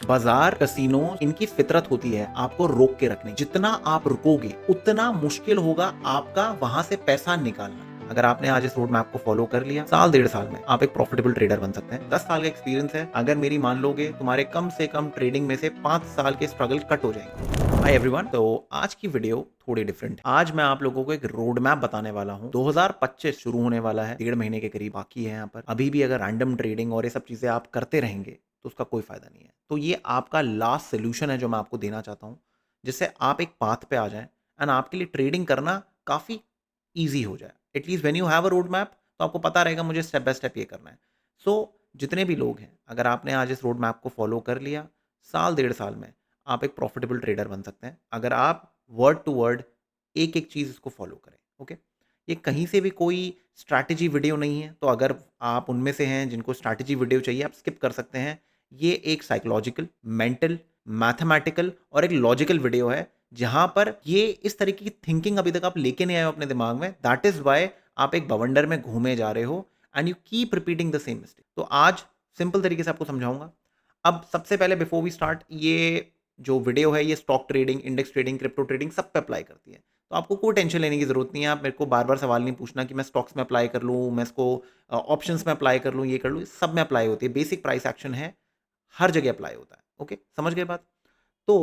बाजार, कसिनो, इनकी फितरत होती है आपको रोक के रखने। जितना आप रुकोगे उतना मुश्किल होगा आपका वहां से पैसा निकालना। अगर आपने आज इस रोड मैप को फॉलो कर लिया, साल 1.5 साल में आप एक प्रॉफिटेबल ट्रेडर बन सकते हैं। 10 साल का एक्सपीरियंस है, अगर मेरी मान लोगे, तुम्हारे कम से कम ट्रेडिंग में से 5 साल के स्ट्रगल कट हो जाएंगे। हाय एवरीवन, तो आज की वीडियो थोड़ी डिफरेंट है। आज मैं आप लोगों को एक रोड मैप बताने वाला हूँ। 2025 शुरू होने वाला है, 1.5 महीने के करीब बाकी है। यहाँ पर अभी भी अगर रैंडम ट्रेडिंग और ये सब चीजें आप करते रहेंगे तो उसका कोई फायदा नहीं है। तो ये आपका लास्ट सोल्यूशन है जो मैं आपको देना चाहता हूँ, जिससे आप एक पाथ पे आ जाएं एंड आपके लिए ट्रेडिंग करना काफी ईजी हो जाए। At least when you have a road map तो आपको पता रहेगा मुझे स्टेप बाय स्टेप ये करना है। सो जितने भी लोग हैं, अगर आपने आज इस रोड मैप को फॉलो कर लिया, साल 1.5 साल में आप एक प्रॉफिटेबल ट्रेडर बन सकते हैं, अगर आप वर्ड टू वर्ड एक एक चीज़ इसको फॉलो करें। ओके, ये कहीं से भी कोई स्ट्रैटेजी वीडियो नहीं है, तो अगर आप उनमें से हैं जिनको स्ट्रैटेजी वीडियो चाहिए आप स्किप कर सकते हैं। ये एक साइकोलॉजिकल, मेंटल, मैथमेटिकल और एक लॉजिकल वीडियो है, जहां पर ये इस तरीके की थिंकिंग अभी तक आप लेके नहीं आए हो अपने दिमाग में। दैट इज वाई आप एक बवंडर में घूमे जा रहे हो and you keep repeating the same mistake. तो आज सिंपल तरीके से आपको समझाऊंगा। अब सबसे पहले बिफोर वी स्टार्ट, ये जो वीडियो है ये stock trading, index trading, crypto trading सब पे अप्लाई करती है। तो आपको कोई टेंशन लेने की जरूरत नहीं है। आप मेरे को बार बार सवाल नहीं पूछना कि मैं स्टॉक्स में अप्लाई कर लूँ, मैं इसको ऑप्शंस में अप्लाई कर लूँ, ये कर लूँ। सब में अप्लाई होती है। बेसिक प्राइस एक्शन है, हर जगह अप्लाई होता है। ओके, समझ गए बात? तो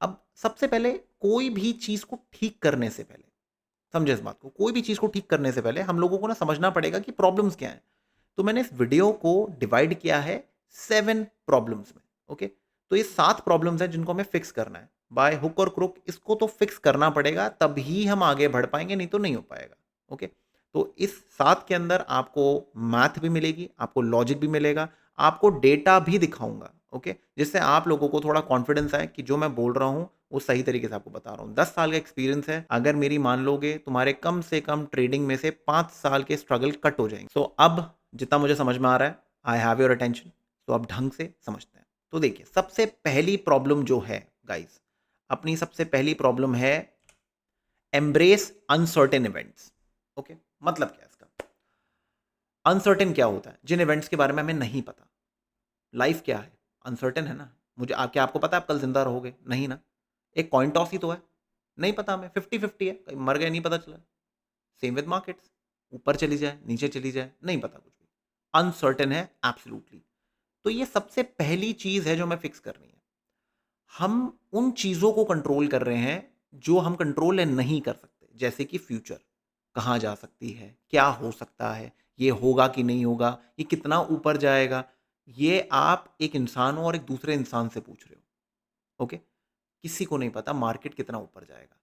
अब सबसे पहले कोई भी चीज को ठीक करने से पहले, समझे इस बात को, कोई भी चीज को ठीक करने से पहले हम लोगों को ना समझना पड़ेगा कि प्रॉब्लम्स क्या हैं। तो मैंने इस वीडियो को डिवाइड किया है 7 प्रॉब्लम्स में। ओके, तो ये 7 प्रॉब्लम्स हैं जिनको हमें फिक्स करना है बाय हुक और क्रुक। इसको तो फिक्स करना पड़ेगा, तभी हम आगे बढ़ पाएंगे, नहीं तो नहीं हो पाएगा। ओके, तो इस 7 के अंदर आपको मैथ भी मिलेगी, आपको लॉजिक भी मिलेगा, आपको डेटा भी दिखाऊंगा। ओके, जिससे आप लोगों को थोड़ा कॉन्फिडेंस आए कि जो मैं बोल रहा हूं वो सही तरीके से आपको बता रहा हूँ। 10 साल का एक्सपीरियंस है, अगर मेरी मान लोगे, तुम्हारे कम से कम ट्रेडिंग में से 5 साल के स्ट्रगल कट हो जाएंगे। सो अब जितना मुझे समझ में आ रहा है, आई हैव योर अटेंशन, तो अब ढंग से समझते हैं। तो देखिए, सबसे पहली प्रॉब्लम जो है गाइस, अपनी सबसे पहली प्रॉब्लम है एम्ब्रेस अनसर्टेन इवेंट्स। ओके, मतलब क्या है इसका? अनसर्टेन क्या होता है? जिन इवेंट्स के बारे में हमें नहीं पता। लाइफ क्या है? अनसर्टेन है ना। मुझे क्या आपको पता है आप कल जिंदा रहोगे? नहीं ना। एक कॉइन टॉस ही तो है, नहीं पता हमें, 50-50 है, कहीं मर गए नहीं पता चला। सेम विद मार्केट्स, ऊपर चली जाए नीचे चली जाए, नहीं पता कुछ भी, अनसर्टेन है एब्सोल्युटली। तो ये सबसे पहली चीज है जो हमें फिक्स करनी है। हम उन चीजों को कंट्रोल कर रहे हैं जो हम कंट्रोल नहीं कर सकते, जैसे कि फ्यूचर कहाँ जा सकती है, क्या हो सकता है, ये होगा कि नहीं होगा, ये कितना ऊपर जाएगा। ये आप एक इंसान हो और एक दूसरे इंसान से पूछ रहे हो। ओके, किसी को नहीं पता मार्केट कितना ऊपर जाएगा।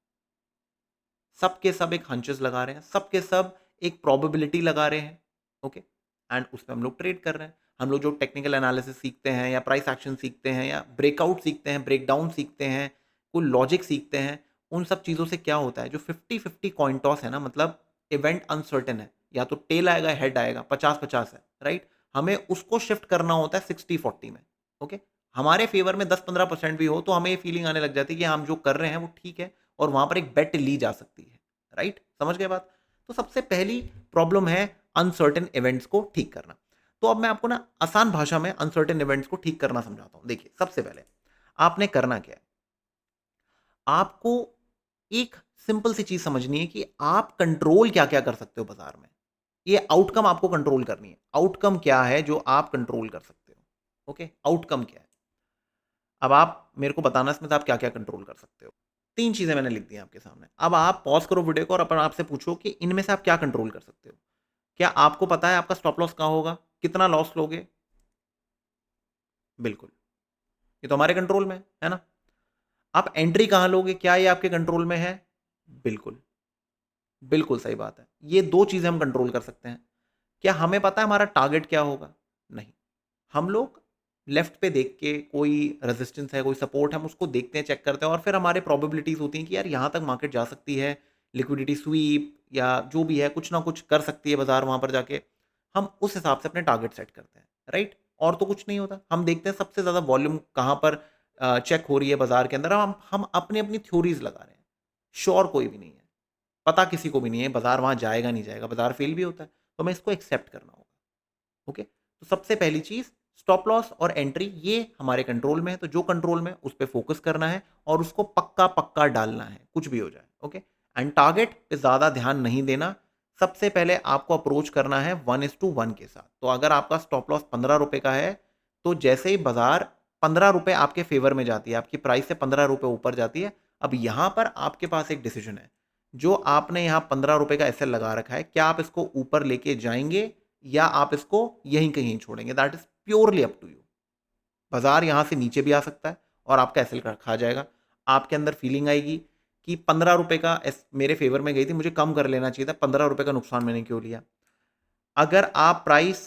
सबके सब एक हंचेस लगा रहे हैं, सबके सब एक प्रोबेबिलिटी लगा रहे हैं। ओके, एंड उस पर हम लोग ट्रेड कर रहे हैं। हम लोग जो टेक्निकल एनालिसिस सीखते हैं या प्राइस एक्शन सीखते हैं या ब्रेकआउट सीखते हैं, ब्रेकडाउन सीखते हैं, कोई लॉजिक सीखते हैं, उन सब चीज़ों से क्या होता है, जो 50-50 कॉइन टॉस है ना, मतलब इवेंट अनसर्टेन है, या तो टेल आएगा हेड आएगा, 50-50 है, राइट। हमें उसको शिफ्ट करना होता है 60-40 में। ओके, हमारे फेवर में 10-15% भी हो तो हमें ये फीलिंग आने लग जाती है कि हम जो कर रहे हैं वो ठीक है, और वहां पर एक बेट ली जा सकती है। राइट, समझ गए बात? तो सबसे पहली प्रॉब्लम है अनसर्टेन इवेंट्स को ठीक करना। तो अब मैं आपको ना आसान भाषा में अनसर्टेन इवेंट्स को ठीक करना समझाता हूं। देखिए, सबसे पहले आपने करना क्या है, आपको एक सिंपल सी चीज समझनी है कि आप कंट्रोल क्या क्या कर सकते हो बाजार में। ये आउटकम आपको कंट्रोल करनी है। आउटकम क्या है जो आप कंट्रोल कर सकते हो? ओके, आउटकम क्या है? अब आप मेरे को बताना इसमें से आप क्या क्या कंट्रोल कर सकते हो। 3 चीजें मैंने लिख दी हैं आपके सामने। अब आप पॉज करो वीडियो को और अपन आपसे पूछो कि इनमें से आप क्या कंट्रोल कर सकते हो। क्या आपको पता है आपका स्टॉप लॉस कहाँ होगा, कितना लॉस लोगे? बिल्कुल, ये तो हमारे कंट्रोल में है ना। आप एंट्री कहाँ लोगे, क्या ये आपके कंट्रोल में है? बिल्कुल, बिल्कुल सही बात है। ये 2 चीजें हम कंट्रोल कर सकते हैं। क्या हमें पता है हमारा टारगेट क्या होगा? नहीं। हम लोग लेफ्ट पे देख के, कोई रेजिस्टेंस है, कोई सपोर्ट है, हम उसको देखते हैं, चेक करते हैं, और फिर हमारे प्रोबेबिलिटीज होती हैं कि यार यहाँ तक मार्केट जा सकती है, लिक्विडिटी स्वीप या जो भी है, कुछ ना कुछ कर सकती है बाजार वहां पर जाके। हम उस हिसाब से अपने टारगेट सेट करते हैं, राइट। और तो कुछ नहीं होता। हम देखते हैं सबसे ज्यादा वॉल्यूम कहाँ पर चेक हो रही है बाजार के अंदर। हम अपनी अपनी थ्योरीज लगा रहे हैं। श्योर कोई भी नहीं है, पता किसी को भी नहीं है बाजार वहां जाएगा नहीं जाएगा, बाजार फेल भी होता है। तो हमें इसको एक्सेप्ट करना होगा। ओके, तो सबसे पहली चीज स्टॉप लॉस और एंट्री ये हमारे कंट्रोल में है, तो जो कंट्रोल में उस पर फोकस करना है और उसको पक्का पक्का डालना है, कुछ भी हो जाए। ओके, एंड टारगेट पे ज़्यादा ध्यान नहीं देना। सबसे पहले आपको अप्रोच करना है 1:1 के साथ। तो अगर आपका स्टॉप लॉस 15 रुपए का है, तो जैसे ही बाजार 15 रुपए आपके फेवर में जाती है, आपकी प्राइस से 15 रुपए ऊपर जाती है, अब यहां पर आपके पास एक डिसीजन है। जो आपने यहां 15 रुपए का एसएल लगा रखा है, क्या आप इसको ऊपर लेके जाएंगे या आप इसको यहीं कहीं छोड़ेंगे? That is purely up to you. बाजार यहां से नीचे भी आ सकता है और आपका एसएल खा जाएगा। आपके अंदर फीलिंग आएगी कि 15 रुपए का मेरे फेवर में गई थी, मुझे कम कर लेना चाहिए था, 15 रुपए का नुकसान मैंने क्यों लिया? अगर आप प्राइस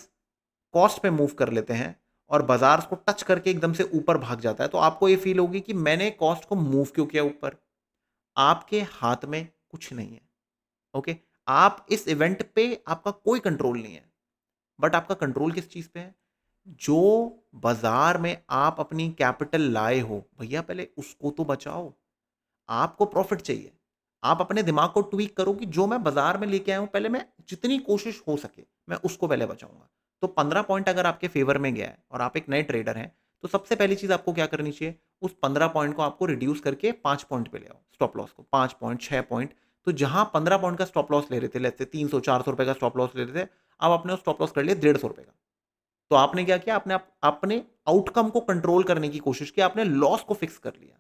कॉस्ट पे मूव कर लेते हैं और बाजार को टच करके एकदम से ऊपर भाग जाता है, तो आपको ये फील होगी कि मैंने कॉस्ट को मूव क्यों किया ऊपर। आपके हाथ में कुछ नहीं है। ओके, आप इस इवेंट पे आपका कोई कंट्रोल नहीं है, बट आपका कंट्रोल किस चीज पे है? जो बाजार में आप अपनी कैपिटल लाए हो, भैया पहले उसको तो बचाओ। आपको प्रॉफिट चाहिए। आप अपने दिमाग को ट्वीक करो कि जो मैं बाजार में लेके आया हूं, पहले मैं जितनी कोशिश हो सके मैं उसको पहले बचाऊंगा। तो 15 पॉइंट अगर आपके फेवर में गया है और आप एक नए ट्रेडर हैं, तो सबसे पहली चीज आपको क्या करनी चाहिए? उस 15 पॉइंट को आपको रिड्यूस करके 5 पॉइंट पे ले आओ। स्टॉप लॉस को 5 पॉइंट, 6 पॉइंट। तो जहां 15 पॉइंट का स्टॉप लॉस ले रहे थे, लेते 300-400 रुपए का स्टॉप लॉस ले रहे थे, अब आपने उस स्टॉप लॉस कर लिया 150 रुपए का। तो आपने क्या किया? आपने अपने आउटकम को कंट्रोल करने की कोशिश की, आपने लॉस को फिक्स कर लिया।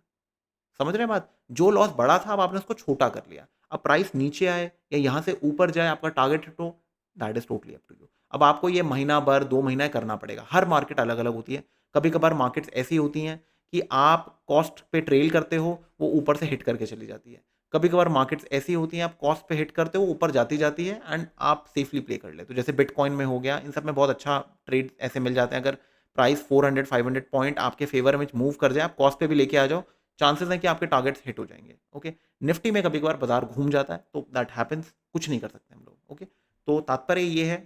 समझ रहे हैं बात? जो लॉस बड़ा था, अब आपने उसको छोटा कर लिया। अब प्राइस नीचे आए या यहां से ऊपर जाए, आपका टारगेट हिट हो, that is totally up to you. अब आपको ये महीना भर 2 महीना करना पड़ेगा। हर मार्केट अलग अलग होती है। कभी कभार मार्केट्स ऐसी होती हैं कि आप कॉस्ट पे ट्रेल करते हो, वो ऊपर से हिट करके चली जाती है। कभी कभार मार्केट्स ऐसी होती हैं, आप कॉस्ट पे हिट करते हो, ऊपर जाती जाती है एंड आप सेफली प्ले कर लेते हो। जैसे बिटकॉइन में हो गया, इन सब में बहुत अच्छा ट्रेड ऐसे मिल जाते हैं। अगर प्राइस 400-500 पॉइंट आपके फेवर में मूव कर जाए, आप कॉस्ट पे भी लेके आ जाओ, चांसेस हैं कि आपके टारगेट्स हिट हो जाएंगे। ओके, निफ्टी में कभी कभार बाजार घूम जाता है, तो दैट हैपेंस, कुछ नहीं कर सकते हम लोग। ओके, तो तात्पर्य ये है,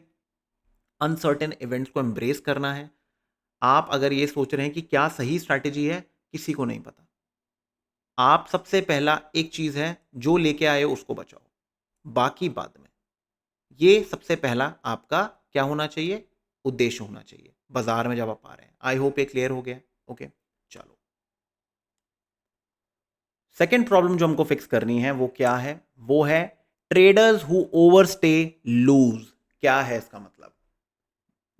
अनसर्टेन इवेंट्स को एम्ब्रेस करना है। आप अगर ये सोच रहे हैं कि क्या सही स्ट्रैटेजी है, किसी को नहीं पता। आप सबसे पहला एक चीज है, जो लेके आए हो उसको बचाओ, बाकी बाद में। ये सबसे पहला आपका क्या होना चाहिए? उद्देश्य होना चाहिए बाजार में जब आप आ रहे हैं। आई होप ये क्लियर हो गया। ओके, चलो। सेकेंड प्रॉब्लम जो हमको फिक्स करनी है वो क्या है? वो है ट्रेडर्स हु ओवरस्टे लूज। क्या है इसका मतलब?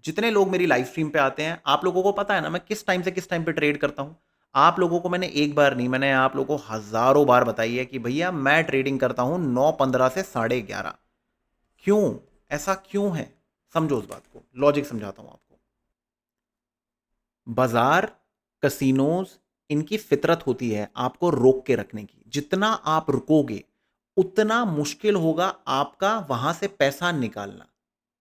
जितने लोग मेरी लाइव स्ट्रीम पे आते हैं, आप लोगों को पता है ना मैं किस टाइम से किस टाइम पे ट्रेड करता हूं। आप लोगों को मैंने एक बार नहीं, मैंने आप लोगों को हजारों बार बताई है कि भैया मैं ट्रेडिंग करता हूं 9:15 से 11:30। क्यों? ऐसा क्यों है? समझो उस बात को, लॉजिक समझाता हूं आपको। बाजार, कसिनोज, इनकी फितरत होती है आपको रोक के रखने की। जितना आप रुकोगे उतना मुश्किल होगा आपका वहां से पैसा निकालना।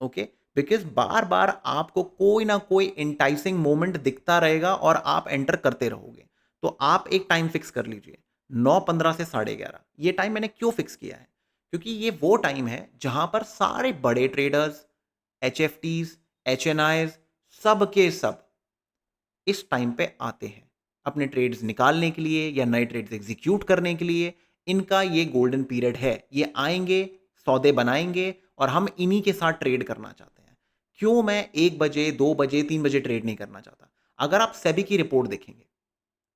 ओके, बिकॉज बार बार आपको कोई ना कोई इंटाइसिंग मोमेंट दिखता रहेगा और आप एंटर करते रहोगे। तो आप एक टाइम फिक्स कर लीजिए, 9:15 से 11:30। ये टाइम मैंने क्यों फिक्स किया है? क्योंकि ये वो टाइम है जहां पर सारे बड़े ट्रेडर्स, HFTs, HNIs, सब के सब इस टाइम पे आते हैं अपने ट्रेड्स निकालने के लिए या नए ट्रेड्स एग्जीक्यूट करने के लिए। इनका ये गोल्डन पीरियड है। ये आएंगे, सौदे बनाएंगे और हम इन्हीं के साथ ट्रेड करना चाहते हैं। क्यों मैं 1 बजे, 2 बजे, 3 बजे ट्रेड नहीं करना चाहता? अगर आप सेबी की रिपोर्ट देखेंगे,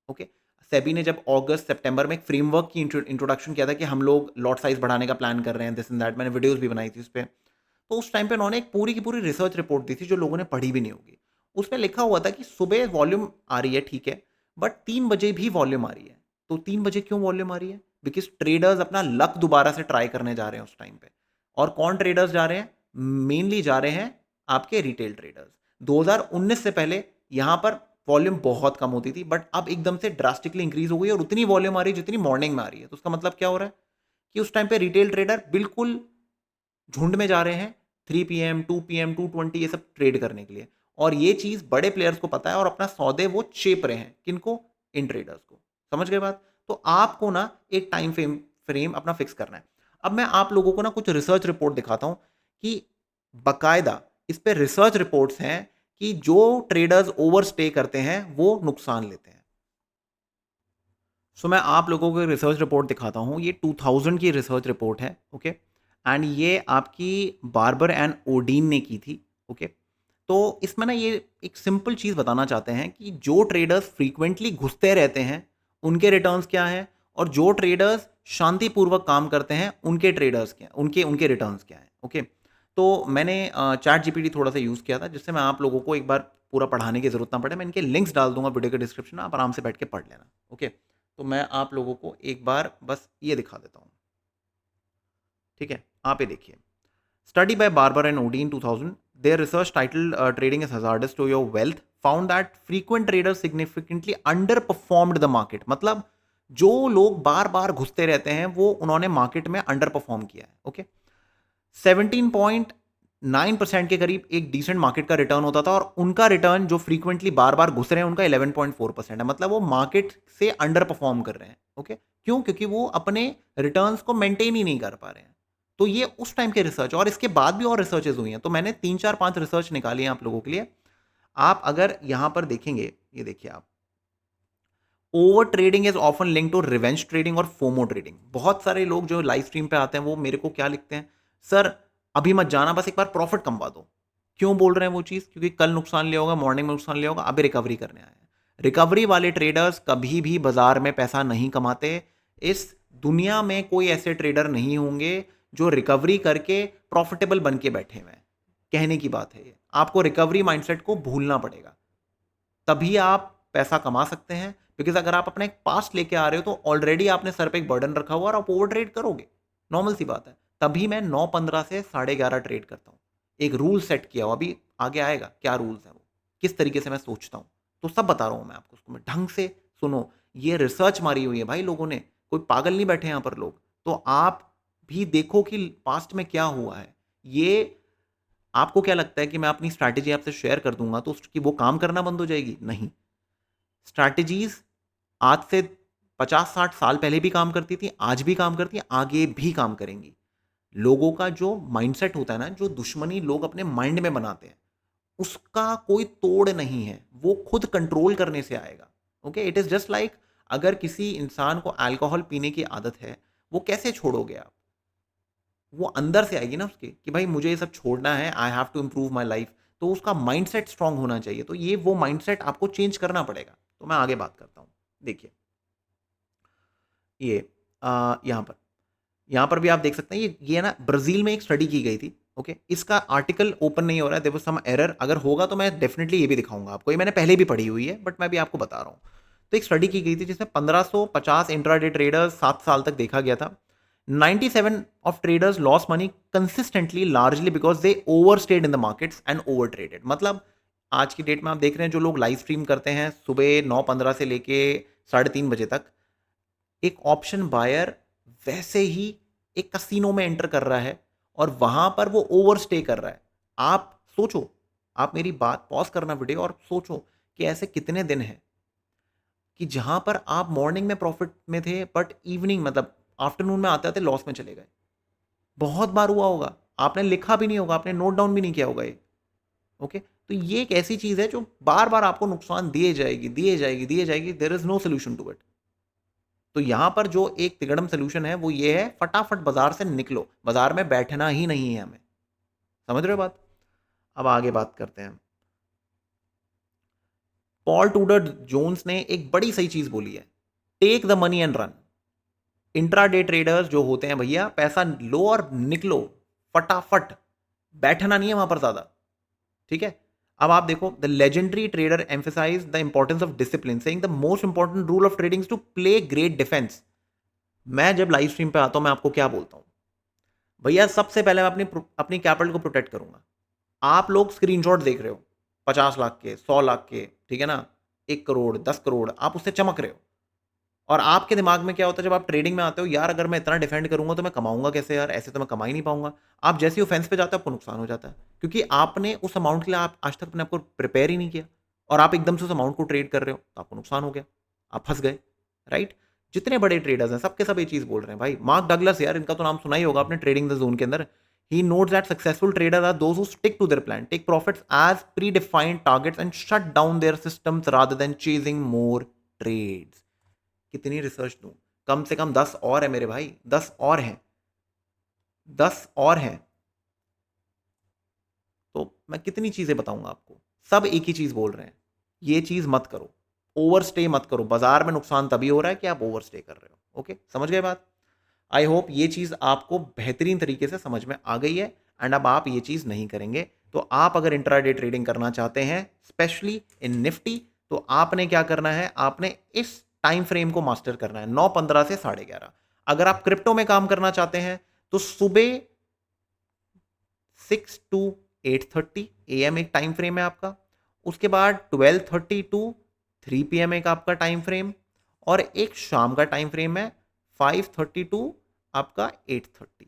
ओके, सेबी ने जब अगस्त सितंबर में एक फ्रेमवर्क की इंट्रोडक्शन किया था कि हम लोग लॉट साइज बढ़ाने का प्लान कर रहे हैं, दिस एंड दैट, मैंने वीडियोस भी बनाई थी उस पर। तो उस टाइम पे उन्होंने एक पूरी की पूरी रिसर्च रिपोर्ट दी थी जो लोगों ने पढ़ी भी नहीं होगी। उसमें लिखा हुआ था कि सुबह वॉल्यूम आ रही है, ठीक है, बट 3 बजे भी वॉल्यूम आ रही है। तो 3 बजे क्यों वॉल्यूम आ रही है? बिकॉज ट्रेडर्स अपना लक दोबारा से ट्राई करने जा रहे हैं उस टाइम पे। और कौन ट्रेडर्स जा रहे हैं? मेनली जा रहे हैं आपके रिटेल ट्रेडर्स। 2019 से पहले यहां पर वॉल्यूम बहुत कम होती थी, बट अब एकदम से ड्रास्टिकली इंक्रीज हो गई और उतनी वॉल्यूम आ रही है जितनी मॉर्निंग में आ रही है। तो उसका मतलब क्या हो रहा है? कि उस टाइम पे रिटेल ट्रेडर बिल्कुल झुंड में जा रहे हैं 3 PM, 2 PM, 2:20 ये सब ट्रेड करने के लिए। और ये चीज बड़े प्लेयर्स को पता है और अपना सौदे वो चेप रहे हैं। किनको? इन ट्रेडर्स को। समझ गए बात? तो आपको ना एक टाइम फ्रेम अपना फिक्स करना है। अब मैं आप लोगों को ना कुछ रिसर्च रिपोर्ट दिखाता हूं कि बकायदा इस पे रिसर्च रिपोर्ट्स हैं कि जो ट्रेडर्स ओवर स्टे करते हैं वो नुकसान लेते हैं। सो मैं आप लोगों को एक रिसर्च रिपोर्ट दिखाता हूँ। ये 2000 की रिसर्च रिपोर्ट है। ओके, एंड ये आपकी बार्बर एंड ओडीन ने की थी। ओके, तो इसमें ना ये एक सिंपल चीज़ बताना चाहते हैं कि जो ट्रेडर्स फ्रीक्वेंटली घुसते रहते हैं, उनके रिटर्न्स क्या हैं और जो ट्रेडर्स शांतिपूर्वक काम करते हैं, उनके ट्रेडर्स क्या उनके उनके रिटर्न्स क्या हैं, ओके? तो मैंने चैट जीपीटी थोड़ा-सा यूज़ किया था, जिससे मैं आप लोगों को एक बार पूरा पढ़ाने की ज़रूरत ना पड़े। मैं इनके लिंक्स डाल दूँगा वीडियो के डिस्क्रिप्शन में, आप आराम से बैठ के पढ़ लेना, ओके? तो मैं आप लोगों को एक बार बस ये दिखा देता हूँ, ठीक है? आप ये देखिए। Study by Barber and Odie in 2000, their research titled Trading is Hazardous to Your Wealth found that frequent traders significantly underperformed the market. मतलब जो लोग बार बार घुसते रहते हैं वो उन्होंने मार्केट में अंडर परफॉर्म किया है, ओके? 17.9% के करीब एक डिसेंट मार्केट का रिटर्न होता था और उनका रिटर्न जो फ्रीक्वेंटली बार बार घुस रहे हैं उनका 11.4% है। मतलब वो मार्केट से अंडर परफॉर्म कर रहे हैं, ओके? क्यों? क्योंकि वो अपने रिटर्न्स को मेंटेन ही नहीं कर पा रहे हैं। तो ये उस टाइम के रिसर्च और इसके बाद भी और रिसर्चेज हुई हैं। तो मैंने 3, 4, 5 रिसर्च निकाली हैं आप लोगों के लिए। आप अगर यहाँ पर देखेंगे, ये देखिए आप, over trading is often link to revenge trading और फोमो ट्रेडिंग। बहुत सारे लोग जो लाइव स्ट्रीम पे आते हैं वो मेरे को क्या लिखते हैं, सर अभी मत जाना, बस एक बार प्रॉफिट कमवा दो। क्यों बोल रहे हैं वो चीज़? क्योंकि कल नुकसान लिया होगा, मॉर्निंग में नुकसान लिया होगा, अभी रिकवरी करने आए हैं। रिकवरी वाले ट्रेडर्स कभी भी बाजार में पैसा नहीं कमाते। इस दुनिया में कोई ऐसे ट्रेडर नहीं होंगे जो रिकवरी करके प्रॉफिटेबल बन के बैठे हुए हैं। कहने की बात है ये। आपको रिकवरी माइंडसेट को भूलना पड़ेगा, तभी आप पैसा कमा सकते हैं। बिकॉज़ अगर आप अपना एक पास्ट लेके आ रहे हो तो ऑलरेडी आपने सर पे एक बर्डन रखा हुआ है और आप ओवर ट्रेड करोगे। नॉर्मल सी बात है। तभी मैं 9:15 से 11:30 ट्रेड करता हूँ। एक रूल सेट किया हुआ, अभी आगे आएगा क्या रूल्स हैं वो, किस तरीके से मैं सोचता हूँ। तो सब बता रहा हूँ मैं आपको, उसको मैं ढंग से सुनो। ये रिसर्च मारी हुई है भाई लोगों ने, कोई पागल नहीं बैठे यहाँ पर लोग। तो आप भी देखो कि पास्ट में क्या हुआ है। ये आपको क्या लगता है कि मैं अपनी स्ट्रैटेजी आपसे शेयर कर दूँगा तो उसकी वो काम करना बंद हो जाएगी? नहीं। स्ट्रैटेजीज़ आज से 50-60 साल पहले भी काम करती थी, आज भी काम करती हैं, आगे भी काम करेंगी। लोगों का जो माइंडसेट होता है ना, जो दुश्मनी लोग अपने माइंड में बनाते हैं, उसका कोई तोड़ नहीं है। वो खुद कंट्रोल करने से आएगा। Okay? It is just like अगर किसी इंसान को अल्कोहल पीने की आदत है, वो कैसे छोड़ोगे आप? वो अंदर से आएगी ना उसके कि भाई मुझे ये सब छोड़ना है, I have to improve my life. तो उसका माइंडसेट स्ट्रांग होना चाहिए। तो ये वो माइंडसेट आपको चेंज करना पड़ेगा। तो मैं आगे बात करता हूँ। देखिए, ये यहाँ पर भी आप देख सकते हैं, ये ना ब्राज़ील में एक स्टडी की गई थी, ओके? इसका आर्टिकल ओपन नहीं हो रहा है, देयर वाज़ सम एरर। अगर होगा तो मैं डेफ़िनिटली ये भी दिखाऊँगा आपको। ये मैंने पहले भी पढ़ी हुई है, बट मैं भी आपको बता रहा हूँ। तो एक स्टडी की गई थी जिसमें 1550 इंट्राडे ट्रेडर्स 7 साल तक देखा गया था। 97 of traders lost money consistently largely because they overstayed in the markets and over traded. मतलब आज की डेट में आप देख रहे हैं जो लोग लाइव स्ट्रीम करते हैं सुबह 9:15 से लेके साढ़े 3 बजे तक, एक ऑप्शन बायर वैसे ही एक कसिनो में एंटर कर रहा है और वहां पर वो ओवरस्टे कर रहा है। आप सोचो, आप मेरी बात पॉज करना वीडियो और सोचो कि ऐसे कितने दिन हैं कि जहां पर आप मॉर्निंग में प्रॉफिट में थे बट इवनिंग मतलब आफ्टरनून में आते आते लॉस में चले गए। बहुत बार हुआ होगा, आपने लिखा भी नहीं होगा, आपने नोट डाउन भी नहीं किया होगा ये। ओके? तो ये एक ऐसी चीज है जो बार बार आपको नुकसान दिए जाएगी, दिए जाएगी, दिए जाएगी। There is no solution to it. तो यहाँ पर जो एक तिगड़म सॉल्यूशन है वो ये है, फटाफट बाजार से निकलो, बाजार में बैठना ही नहीं है हमें। समझ रहे हो बात? अब आगे बात करते हैं। पॉल टूडर जोन्स ने एक बड़ी सही चीज बोली है, take the money and run. Intraday traders जो होते हैं भैया, पैसा लो और निकलो फटाफट, बैठना नहीं है वहां पर ज्यादा। ठीक है? अब आप देखो, the legendary trader emphasize the importance of discipline, saying the most important rule of trading to play great defence. मैं जब लाइव स्ट्रीम पे आता हूं मैं आपको क्या बोलता हूं? भैया सबसे पहले मैं अपनी अपनी कैपिटल को प्रोटेक्ट करूंगा। आप लोग स्क्रीनशॉट देख रहे हो 50 लाख के, 100 लाख के, ठीक है ना, 1 करोड़, 10 करोड़, आप उससे चमक रहे हो। और आपके दिमाग में क्या होता है जब आप ट्रेडिंग में आते हो, यार अगर मैं इतना डिफेंड करूंगा तो मैं कमाऊंगा कैसे यार, ऐसे तो मैं कमा ही नहीं पाऊंगा। आप जैसे ही ऑफेंस पे जाते हो आपको नुकसान हो जाता है, क्योंकि आपने उस अमाउंट के लिए आप आज तक अपने आपको प्रिपेयर ही नहीं किया और आप एकदम से उस अमाउंट को ट्रेड कर रहे हो तो आपको नुकसान हो गया, आप फंस गए। राइट? जितने बड़े ट्रेडर्स हैं सबके सब ये चीज बोल रहे हैं भाई। मार्क डगलस, यार इनका तो नाम सुना ही होगा आपने ट्रेडिंग द जोन के अंदर। He notes that successful traders are those who stick to their plan, take profits as predefined targets, and shut down their systems rather than chasing more trades. कितनी रिसर्च दूं? कम से कम 10 और है मेरे भाई, 10 और हैं, 10 और हैं। तो मैं कितनी चीजें बताऊंगा आपको, सब एक ही चीज बोल रहे हैं, ये चीज मत करो, ओवर स्टे मत करो। बाजार में नुकसान तभी हो रहा है कि आप ओवर स्टे कर रहे हो। ओके, समझ गए बात? आई होप ये चीज आपको बेहतरीन तरीके से समझ में आ गई है एंड अब आप ये चीज नहीं करेंगे। तो आप अगर इंट्राडे ट्रेडिंग करना चाहते हैं स्पेशली इन निफ्टी, तो आपने क्या करना है, आपने इस टाइम फ्रेम को मास्टर करना है, 9:15 से 11:30। अगर आप क्रिप्टो में काम करना चाहते हैं तो सुबह 6 टू 8:30 AM एक टाइम फ्रेम है आपका, उसके बाद 12:30 टू 3 PM एक आपका टाइम फ्रेम, और एक शाम का टाइम फ्रेम है 5:30 टू आपका 8:30।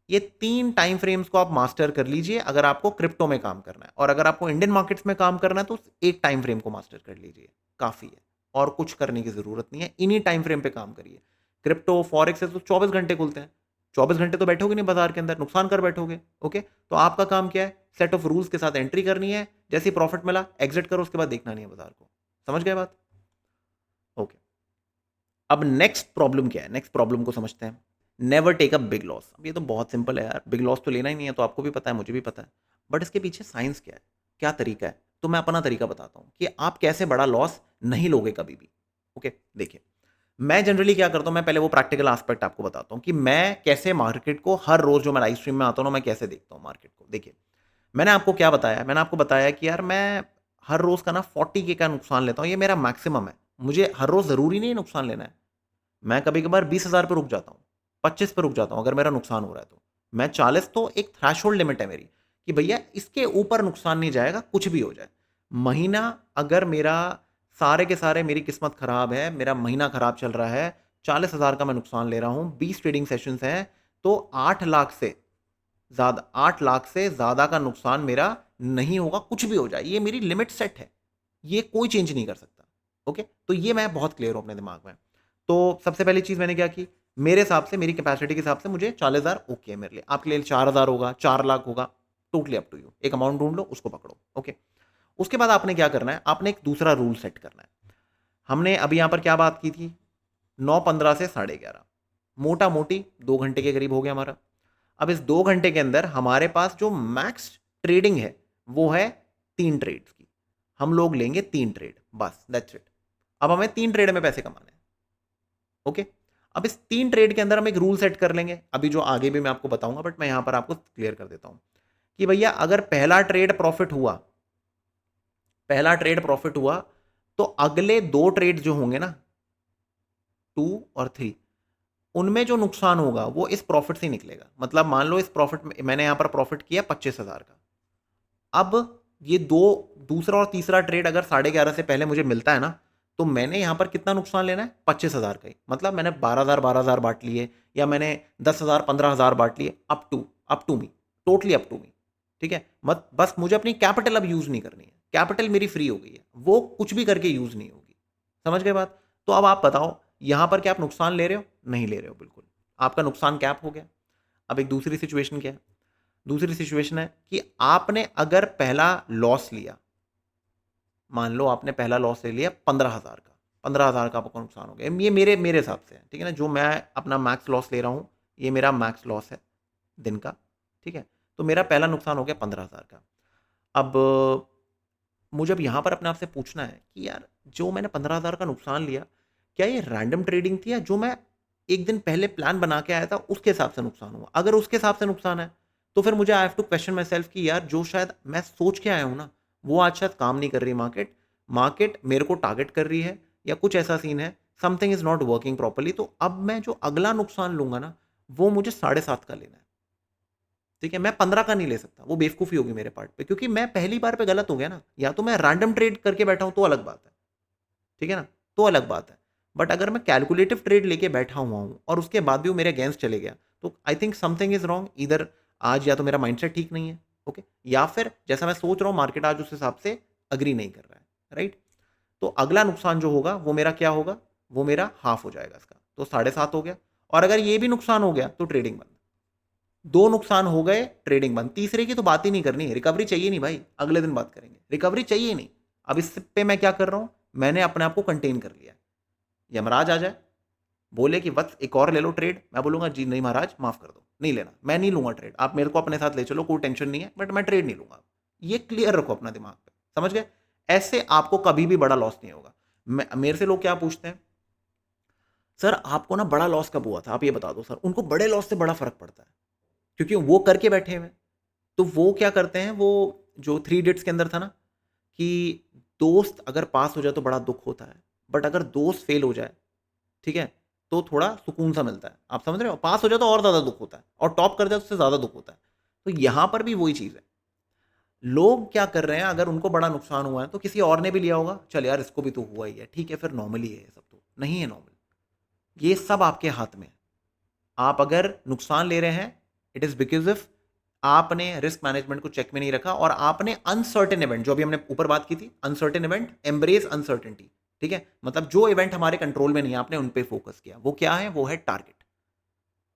ये 3 टाइम फ्रेम्स को आप मास्टर कर लीजिए अगर आपको क्रिप्टो में काम करना है, और अगर आपको इंडियन मार्केट्स में काम करना है तो एक टाइम फ्रेम को मास्टर कर लीजिए, काफी है, और कुछ करने की जरूरत नहीं है, इन्हीं टाइम फ्रेम पे काम करिए। क्रिप्टो फॉरेक्स है तो 24 घंटे खुलते हैं, 24 घंटे तो बैठोगे नहीं बाजार के अंदर, नुकसान कर बैठोगे। ओके, तो आपका काम क्या है, सेट ऑफ रूल्स के साथ एंट्री करनी है, जैसे प्रॉफिट मिला एग्जिट करो, उसके बाद देखना नहीं है बाजार को। समझ गए बात? ओके, अब नेक्स्ट प्रॉब्लम क्या है, नेक्स्ट प्रॉब्लम को समझते हैं। Never take a big loss. अब ये तो बहुत सिंपल है यार, बिग लॉस तो लेना ही नहीं है, तो आपको भी पता है, मुझे भी पता है, बट इसके पीछे साइंस क्या है, क्या तरीका है, तो मैं अपना तरीका बताता हूं कि आप कैसे बड़ा लॉस नहीं लोगे कभी भी। ओके, देखिए, मैं जनरली क्या करता हूं, मैं पहले वो प्रैक्टिकल एस्पेक्ट आपको बताता हूं कि मैं कैसे मार्केट को हर रोज जो मैं लाइव स्ट्रीम में आता हूं ना, मैं कैसे देखता हूं मार्केट को। देखिए, मैंने आपको क्या बताया, मैंने आपको बताया कि यार मैं हर रोज का ना 40K का नुकसान लेता हूं, ये मेरा मैक्सिमम है, मुझे हर रोज जरूरी नहीं है नुकसान लेना है। मैं कभी-कभार 20,000 पे रुक जाता हूँ, 25 पे रुक जाता हूँ अगर मेरा नुकसान हो रहा है तो। मैं 40, तो एक थ्रेशोल्ड लिमिट है मेरी कि भैया इसके ऊपर नुकसान नहीं जाएगा, कुछ भी हो जाए। महीना अगर मेरा सारे के सारे मेरी किस्मत खराब है, मेरा महीना खराब चल रहा है, 40,000 का मैं नुकसान ले रहा हूँ, 20 ट्रेडिंग सेशंस हैं, तो 8 लाख से ज़्यादा का नुकसान मेरा नहीं होगा, कुछ भी हो जाए। ये मेरी लिमिट सेट है, ये कोई चेंज नहीं कर सकता। ओके, तो ये मैं बहुत क्लियर हूँ अपने दिमाग में। तो सबसे पहली चीज़ मैंने क्या की, मेरे हिसाब से, मेरी कैपेसिटी के हिसाब से मुझे 40,000 ओके है मेरे लिए। आपके लिए 4,000 होगा, 4 लाख होगा, टोटली अप टू यू। एक अमाउंट ढूंढ लो, उसको पकड़ो। ओके, उसके बाद आपने क्या करना है, आपने एक दूसरा रूल सेट करना है। हमने अभी यहां पर क्या बात की थी, 9:15 से 11:30, मोटा मोटी 2 घंटे के करीब हो गया हमारा। अब इस 2 घंटे के अंदर हमारे पास जो मैक्स ट्रेडिंग है वो है 3 ट्रेड्स की। हम लोग लेंगे 3 ट्रेड, बस दैट्स इट। अब हमें 3 ट्रेड में पैसे कमाने हैं। ओके, अब इस 3 ट्रेड के अंदर हम एक रूल सेट कर लेंगे, अभी जो आगे भी मैं आपको बताऊंगा, बट मैं यहां पर आपको क्लियर कर देता हूं कि भैया अगर पहला ट्रेड प्रॉफिट हुआ तो अगले 2 ट्रेड जो होंगे ना, 2 और 3, उनमें जो नुकसान होगा वो इस प्रॉफिट से निकलेगा। मतलब मान लो इस प्रॉफिट में मैंने यहां पर प्रॉफिट किया 25,000 का, अब ये दूसरा और तीसरा ट्रेड अगर 11:30 से पहले मुझे मिलता है ना, तो मैंने यहां पर कितना नुकसान लेना है, 25,000 का ही। मतलब मैंने 12,000 बांट लिए, या मैंने 10,000 15,000 बांट लिए, up to me, totally up to me. ठीक है, मत बस मुझे अपनी कैपिटल अब यूज नहीं करनी है, कैपिटल मेरी फ्री हो गई है, वो कुछ भी करके यूज नहीं होगी। समझ गए बात? तो अब आप बताओ, यहां पर क्या आप नुकसान ले रहे हो? नहीं ले रहे हो, बिल्कुल। आपका नुकसान कैप हो गया। अब एक दूसरी सिचुएशन क्या है, दूसरी सिचुएशन है कि आपने अगर पहला लॉस लिया, मान लो आपने पहला लॉस ले लिया 15,000 का, 15,000 का आपको नुकसान हो गया, ये मेरे मेरे हिसाब से है, ठीक है ना, जो मैं अपना मैक्स लॉस ले रहा हूँ, ये मेरा मैक्स लॉस है दिन का। ठीक है, तो मेरा पहला नुकसान हो गया 15,000 का। अब मुझे अब यहाँ पर अपने आप से पूछना है कि यार जो मैंने 15,000 का नुकसान लिया, क्या ये रैंडम ट्रेडिंग थी, या जो मैं एक दिन पहले प्लान बना के आया था उसके हिसाब से नुकसान हुआ? अगर उसके हिसाब से नुकसान है तो फिर मुझे I have to question myself कि यार जो शायद मैं सोच के आया हूँ ना, वो आज शायद काम नहीं कर रही। मार्केट मार्केट मेरे को टारगेट कर रही है, या कुछ ऐसा सीन है, something is not working properly. तो अब मैं जो अगला नुकसान लूंगा ना, वो मुझे 7.5 का लेना है। ठीक है, मैं 15 का नहीं ले सकता, वो बेवकूफ़ी होगी मेरे पार्ट पे, क्योंकि मैं पहली बार पे गलत हो गया ना। या तो मैं रैंडम ट्रेड करके बैठा हूं तो अलग बात है, ठीक है ना, तो अलग बात है। बट अगर मैं कैलकुलेटिव ट्रेड लेके बैठा हुआ हूं और उसके बाद भी वो मेरे अगेंस्ट चले गया, तो I think something is wrong. इधर आज या तो मेरा माइंडसेट ठीक नहीं है, ओके, या फिर जैसा मैं सोच रहा हूं मार्केट आज उस हिसाब से अग्री नहीं कर रहा है, राइट। तो अगला नुकसान जो होगा वो मेरा क्या होगा, वो मेरा हाफ हो जाएगा इसका, तो 7.5 हो गया। और अगर ये भी नुकसान हो गया तो ट्रेडिंग बंद। 2 नुकसान हो गए, ट्रेडिंग बंद। तीसरे की तो बात ही नहीं करनी है, रिकवरी चाहिए नहीं भाई, अगले दिन बात करेंगे, रिकवरी चाहिए नहीं। अब इस पे मैं क्या कर रहा हूं, मैंने अपने आप को कंटेन कर लिया। यमराज आ जाए, बोले कि वत्स एक और ले लो ट्रेड, मैं बोलूंगा जी नहीं महाराज माफ कर दो, नहीं लेना, मैं नहीं लूंगा ट्रेड, आप मेरे को अपने साथ ले चलो, कोई टेंशन नहीं है, बट मैं ट्रेड नहीं लूंगा। ये क्लियर रखो अपना दिमाग पे, समझ गए? ऐसे आपको कभी भी बड़ा लॉस नहीं होगा। मेरे से लोग क्या पूछते हैं, सर आपको ना बड़ा लॉस कब हुआ था, आप ये बता दो सर। उनको बड़े लॉस से बड़ा फर्क पड़ता है, क्योंकि वो करके बैठे हुए हैं। तो वो क्या करते हैं, वो जो थ्री इडियट्स के अंदर था ना, कि दोस्त अगर पास हो जाए तो बड़ा दुख होता है, बट अगर दोस्त फेल हो जाए, ठीक है, तो थोड़ा सुकून सा मिलता है। आप समझ रहे हो? पास हो जाए तो और ज़्यादा दुख होता है, और टॉप कर जाए तो उससे ज़्यादा दुख होता है। तो यहाँ पर भी वही चीज़ है। लोग क्या कर रहे हैं, अगर उनको बड़ा नुकसान हुआ है तो किसी और ने भी लिया होगा, चल यार इसको भी तो हुआ ही है, ठीक है फिर नॉर्मल ही है ये सब। तो नहीं है नॉर्मल, ये सब आपके हाथ में है। आप अगर नुकसान ले रहे हैं, इट इज़ बिकॉज ऑफ आपने रिस्क मैनेजमेंट को चेक में नहीं रखा, और आपने अनसर्टेन इवेंट, जो अभी हमने ऊपर बात की थी, अनसर्टेन इवेंट, एम्ब्रेस अनसर्टेनिटी, ठीक है, मतलब जो इवेंट हमारे कंट्रोल में नहीं है, आपने उन पे फोकस किया। वो क्या है? वो है टारगेट।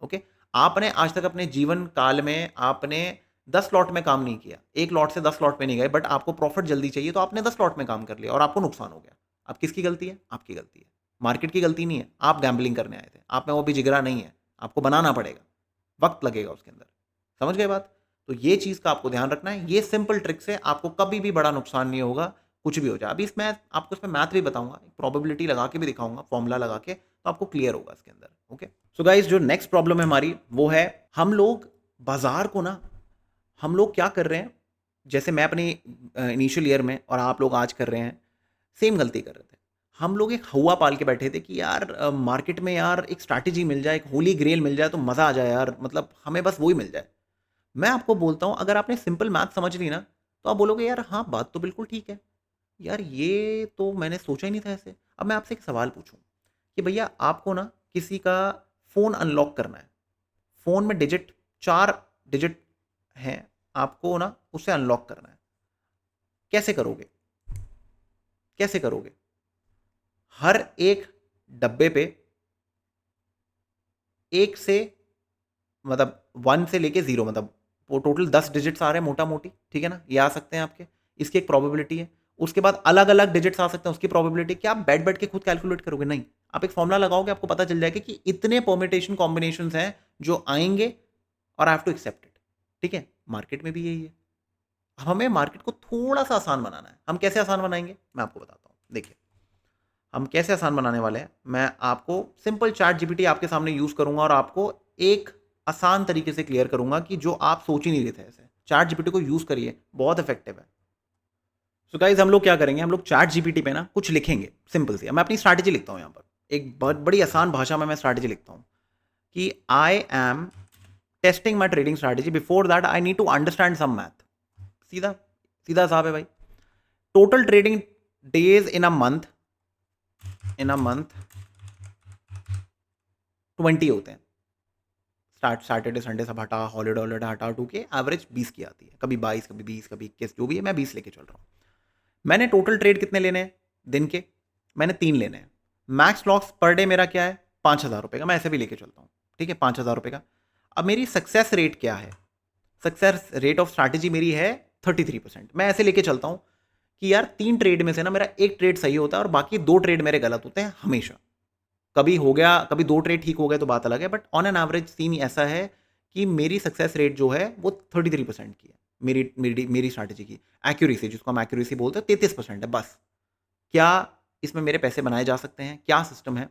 ओके, आपने आज तक अपने जीवन काल में आपने 10 लॉट में काम नहीं किया, एक लॉट से 10 लॉट में नहीं गए, बट आपको प्रॉफिट जल्दी चाहिए तो आपने 10 लॉट में काम कर लिया और आपको नुकसान हो गया। अब किसकी गलती है? आपकी गलती है, मार्केट की गलती नहीं है। आप गैम्बलिंग करने आए थे, आप में वो भी जिगरा नहीं है, आपको बनाना पड़ेगा, वक्त लगेगा उसके अंदर। समझ गए बात? तो ये चीज़ का आपको ध्यान रखना है। ये सिंपल ट्रिक से आपको कभी भी बड़ा नुकसान नहीं होगा, कुछ भी हो जाए। अभी इसमें आपको इसमें मैथ भी बताऊंगा, प्रोबेबिलिटी लगा के भी दिखाऊंगा, फॉर्मूला लगा के, तो आपको क्लियर होगा इसके अंदर। ओके, सो गाइस, जो नेक्स्ट प्रॉब्लम है हमारी, वो है हम लोग बाजार को ना, हम लोग क्या कर रहे हैं, जैसे मैं अपनी इनिशियल ईयर में और आप लोग आज कर रहे हैं, सेम गलती कर रहे थे। हम लोग एक हवा पाल के बैठे थे कि यार मार्केट में यार एक स्ट्रैटेजी मिल जाए, एक होली ग्रेल मिल जाए तो मज़ा आ जाए यार, मतलब हमें बस वही मिल जाए। मैं आपको बोलता हूँ, अगर आपने सिंपल मैथ समझ ली ना, तो आप बोलोगे यार हाँ बात तो बिल्कुल ठीक है, यार ये तो मैंने सोचा ही नहीं था ऐसे। अब मैं आपसे एक सवाल पूछूं कि भैया आपको ना किसी का फ़ोन अनलॉक करना है, फ़ोन में डिजिट 4 डिजिट हैं, आपको ना उसे अनलॉक करना है, कैसे करोगे? कैसे करोगे? हर एक डब्बे पे एक से, मतलब 1 से लेके 0, मतलब वो टोटल 10 डिजिट्स आ रहे हैं मोटा मोटी, ठीक है ना, ये आ सकते हैं आपके, इसकी एक प्रोबेबिलिटी है। उसके बाद अलग अलग डिजिट्स आ सकते हैं, उसकी प्रोबेबिलिटी। क्या आप बैठ बैठ के खुद कैलकुलेट करोगे? नहीं, आप एक फॉर्मूला लगाओगे, आपको पता चल जाएगा कि इतने परम्यूटेशन कॉम्बिनेशंस हैं जो आएंगे, और I have to accept it. ठीक है, मार्केट में भी यही है। अब हमें मार्केट को थोड़ा सा आसान बनाना है। हम कैसे आसान बनाएंगे, मैं आपको बताता हूँ। देखिए, हम कैसे आसान बनाने वाले हैं, मैं आपको सिंपल चैट जीपीटी आपके सामने यूज करूंगा, और आपको एक आसान तरीके से क्लियर करूंगा कि जो आप सोच ही नहीं रहे थे। ऐसे चैट जीपीटी को यूज करिए, बहुत इफेक्टिव है। सो गाइज, हम लोग क्या करेंगे, हम लोग चैट जीपीटी पे ना कुछ लिखेंगे सिंपल सी। मैं अपनी स्ट्रैटेजी लिखता हूँ यहाँ पर, एक बहुत बड़ी आसान भाषा में मैं स्ट्रैटेजी लिखता हूँ कि I am testing my trading strategy, before that I need to understand some math. सीधा सीधा साहब है भाई। Total trading days in a month, in a month 20 होते हैं। सैटरडे संडे सब हटा, हॉलीडे हॉलीडे हटा टू के एवरेज 20 की आती है, कभी 22, कभी 20, कभी 21, जो भी है, मैं 20 लेके चल रहा हूँ। मैंने टोटल ट्रेड कितने लेने हैं दिन के? मैंने 3 लेने हैं। मैक्स लॉस पर डे मेरा क्या है? 5,000 रुपये का, मैं ऐसे भी लेके चलता हूँ, ठीक है, 5,000 रुपये का। अब मेरी सक्सेस रेट क्या है? सक्सेस रेट ऑफ स्ट्रैटेजी मेरी है 33%। मैं ऐसे लेके चलता हूँ कि यार 3 ट्रेड में से ना मेरा एक ट्रेड सही होता है और बाकी 2 ट्रेड मेरे गलत होते हैं हमेशा। कभी हो गया, कभी 2 ट्रेड ठीक हो गए तो बात अलग है, but on an average scene ऐसा है कि मेरी सक्सेस रेट जो है वो 33% की है। मेरी स्ट्रैटेजी की एक्यूरेसी, जिसको हम एक्यूरेसी बोलते हैं, 33% है बस। क्या इसमें मेरे पैसे बनाए जा सकते हैं? क्या सिस्टम है?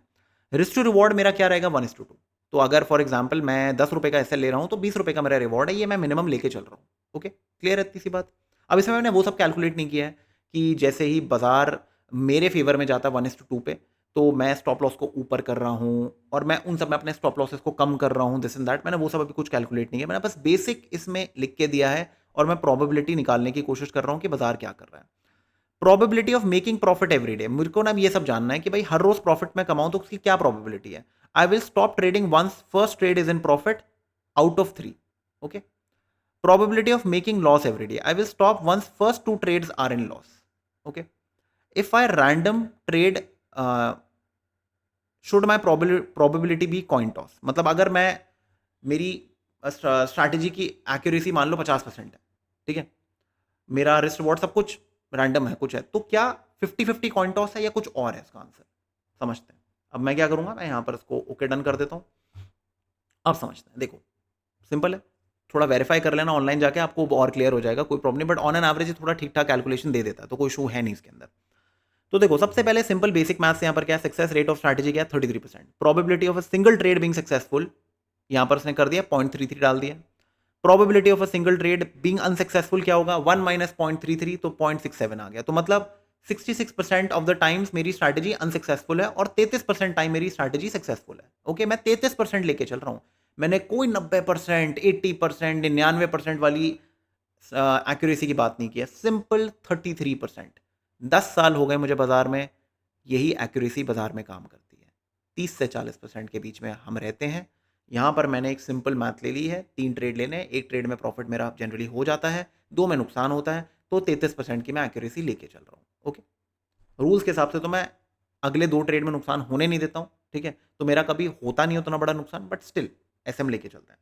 रिस्क टू रिवॉर्ड मेरा क्या रहेगा? 1:2। तो अगर फॉर एग्जाम्पल मैं 10 रुपये का एसएल ले रहा हूँ तो 20 रुपये का मेरा रिवॉर्ड है, ये मैं मिनिमम लेके चल रहा हूँ। ओके, क्लियर है इतनी सी बात? अब इसमें मैंने वो सब कैलकुलेट नहीं किया है कि जैसे ही बाजार मेरे फेवर में जाता है 1:2 पे, तो मैं स्टॉप लॉस को ऊपर कर रहा हूँ और मैं उन सब में अपने स्टॉप लॉसेस को कम कर रहा हूँ, दिस एंड दैट। मैंने वो सब अभी कुछ कैलकुलेट नहीं किया, मैंने बस बेसिक इसमें लिख के दिया है, और मैं प्रोबेबिलिटी निकालने की कोशिश कर रहा हूँ कि बाजार क्या कर रहा है। Probability of making profit every day, मेरे को ना ये सब जानना है कि भाई हर रोज प्रॉफिट में कमाऊं तो उसकी क्या प्रोबेबिलिटी है। I will stop trading once first trade is in profit out of 3। Okay, probability of making loss every day, I will stop once first 2 trades are in loss. Okay, if I random trade, should my probability be coin toss, मतलब अगर मैं, मेरी strategy की accuracy मान लो 50% है, ठीक है, मेरा रिस्ट रिवॉर्ड सब कुछ रैंडम है, कुछ है, तो क्या 50-50 कॉइन टॉस है या कुछ और है? इसका आंसर समझते हैं। अब मैं क्या करूंगा, मैं यहाँ पर इसको ओके डन कर देता हूँ। अब समझते हैं, देखो सिंपल है, थोड़ा वेरीफाई कर लेना ऑनलाइन जाके, आपको और क्लियर हो जाएगा, कोई प्रॉब्लम नहीं, बट ऑन एन एवरेज थोड़ा ठीक ठाक कैलकुलेशन दे देता है, तो कोई इशू है नहीं इसके अंदर। तो देखो सबसे पहले सिंपल बेसिक मैथ्स यहाँ पर क्या है, सक्सेस रेट ऑफ स्ट्रैटेजी क्या है 33%, probability of a single trade being successful यहाँ पर उसने कर दिया 0.33 डाल दिया। Probability of a single trade being unsuccessful क्या होगा, 1 माइनस 0.33 तो 0.67 आ गया। तो मतलब 66% ऑफ द टाइम्स मेरी स्ट्रैटेजी अनसक्सेसफुल है और 33% टाइम मेरी स्ट्रैटेजी सक्सेसफुल है। ओके, मैं 33% लेके चल रहा हूं, मैंने कोई 90%, 80%, 99% वाली एक्यूरेसी की बात नहीं की है, सिंपल 33%। 10 साल हो गए मुझे बाजार में, यही एक्यूरेसी बाजार में काम करती है। 30 से 40% के बीच में हम रहते हैं। यहाँ पर मैंने एक सिंपल मैथ ले ली है, 3 ट्रेड लेने हैं, एक ट्रेड में प्रॉफिट मेरा जनरली हो जाता है, 2 में नुकसान होता है, तो 33% की मैं एक्यूरेसी लेके चल रहा हूँ। ओके, रूल्स के हिसाब से तो मैं अगले 2 ट्रेड में नुकसान होने नहीं देता हूँ, ठीक है, तो मेरा कभी होता नहीं उतना बड़ा नुकसान, बट स्टिल ऐसे हम लेके चलते हैं।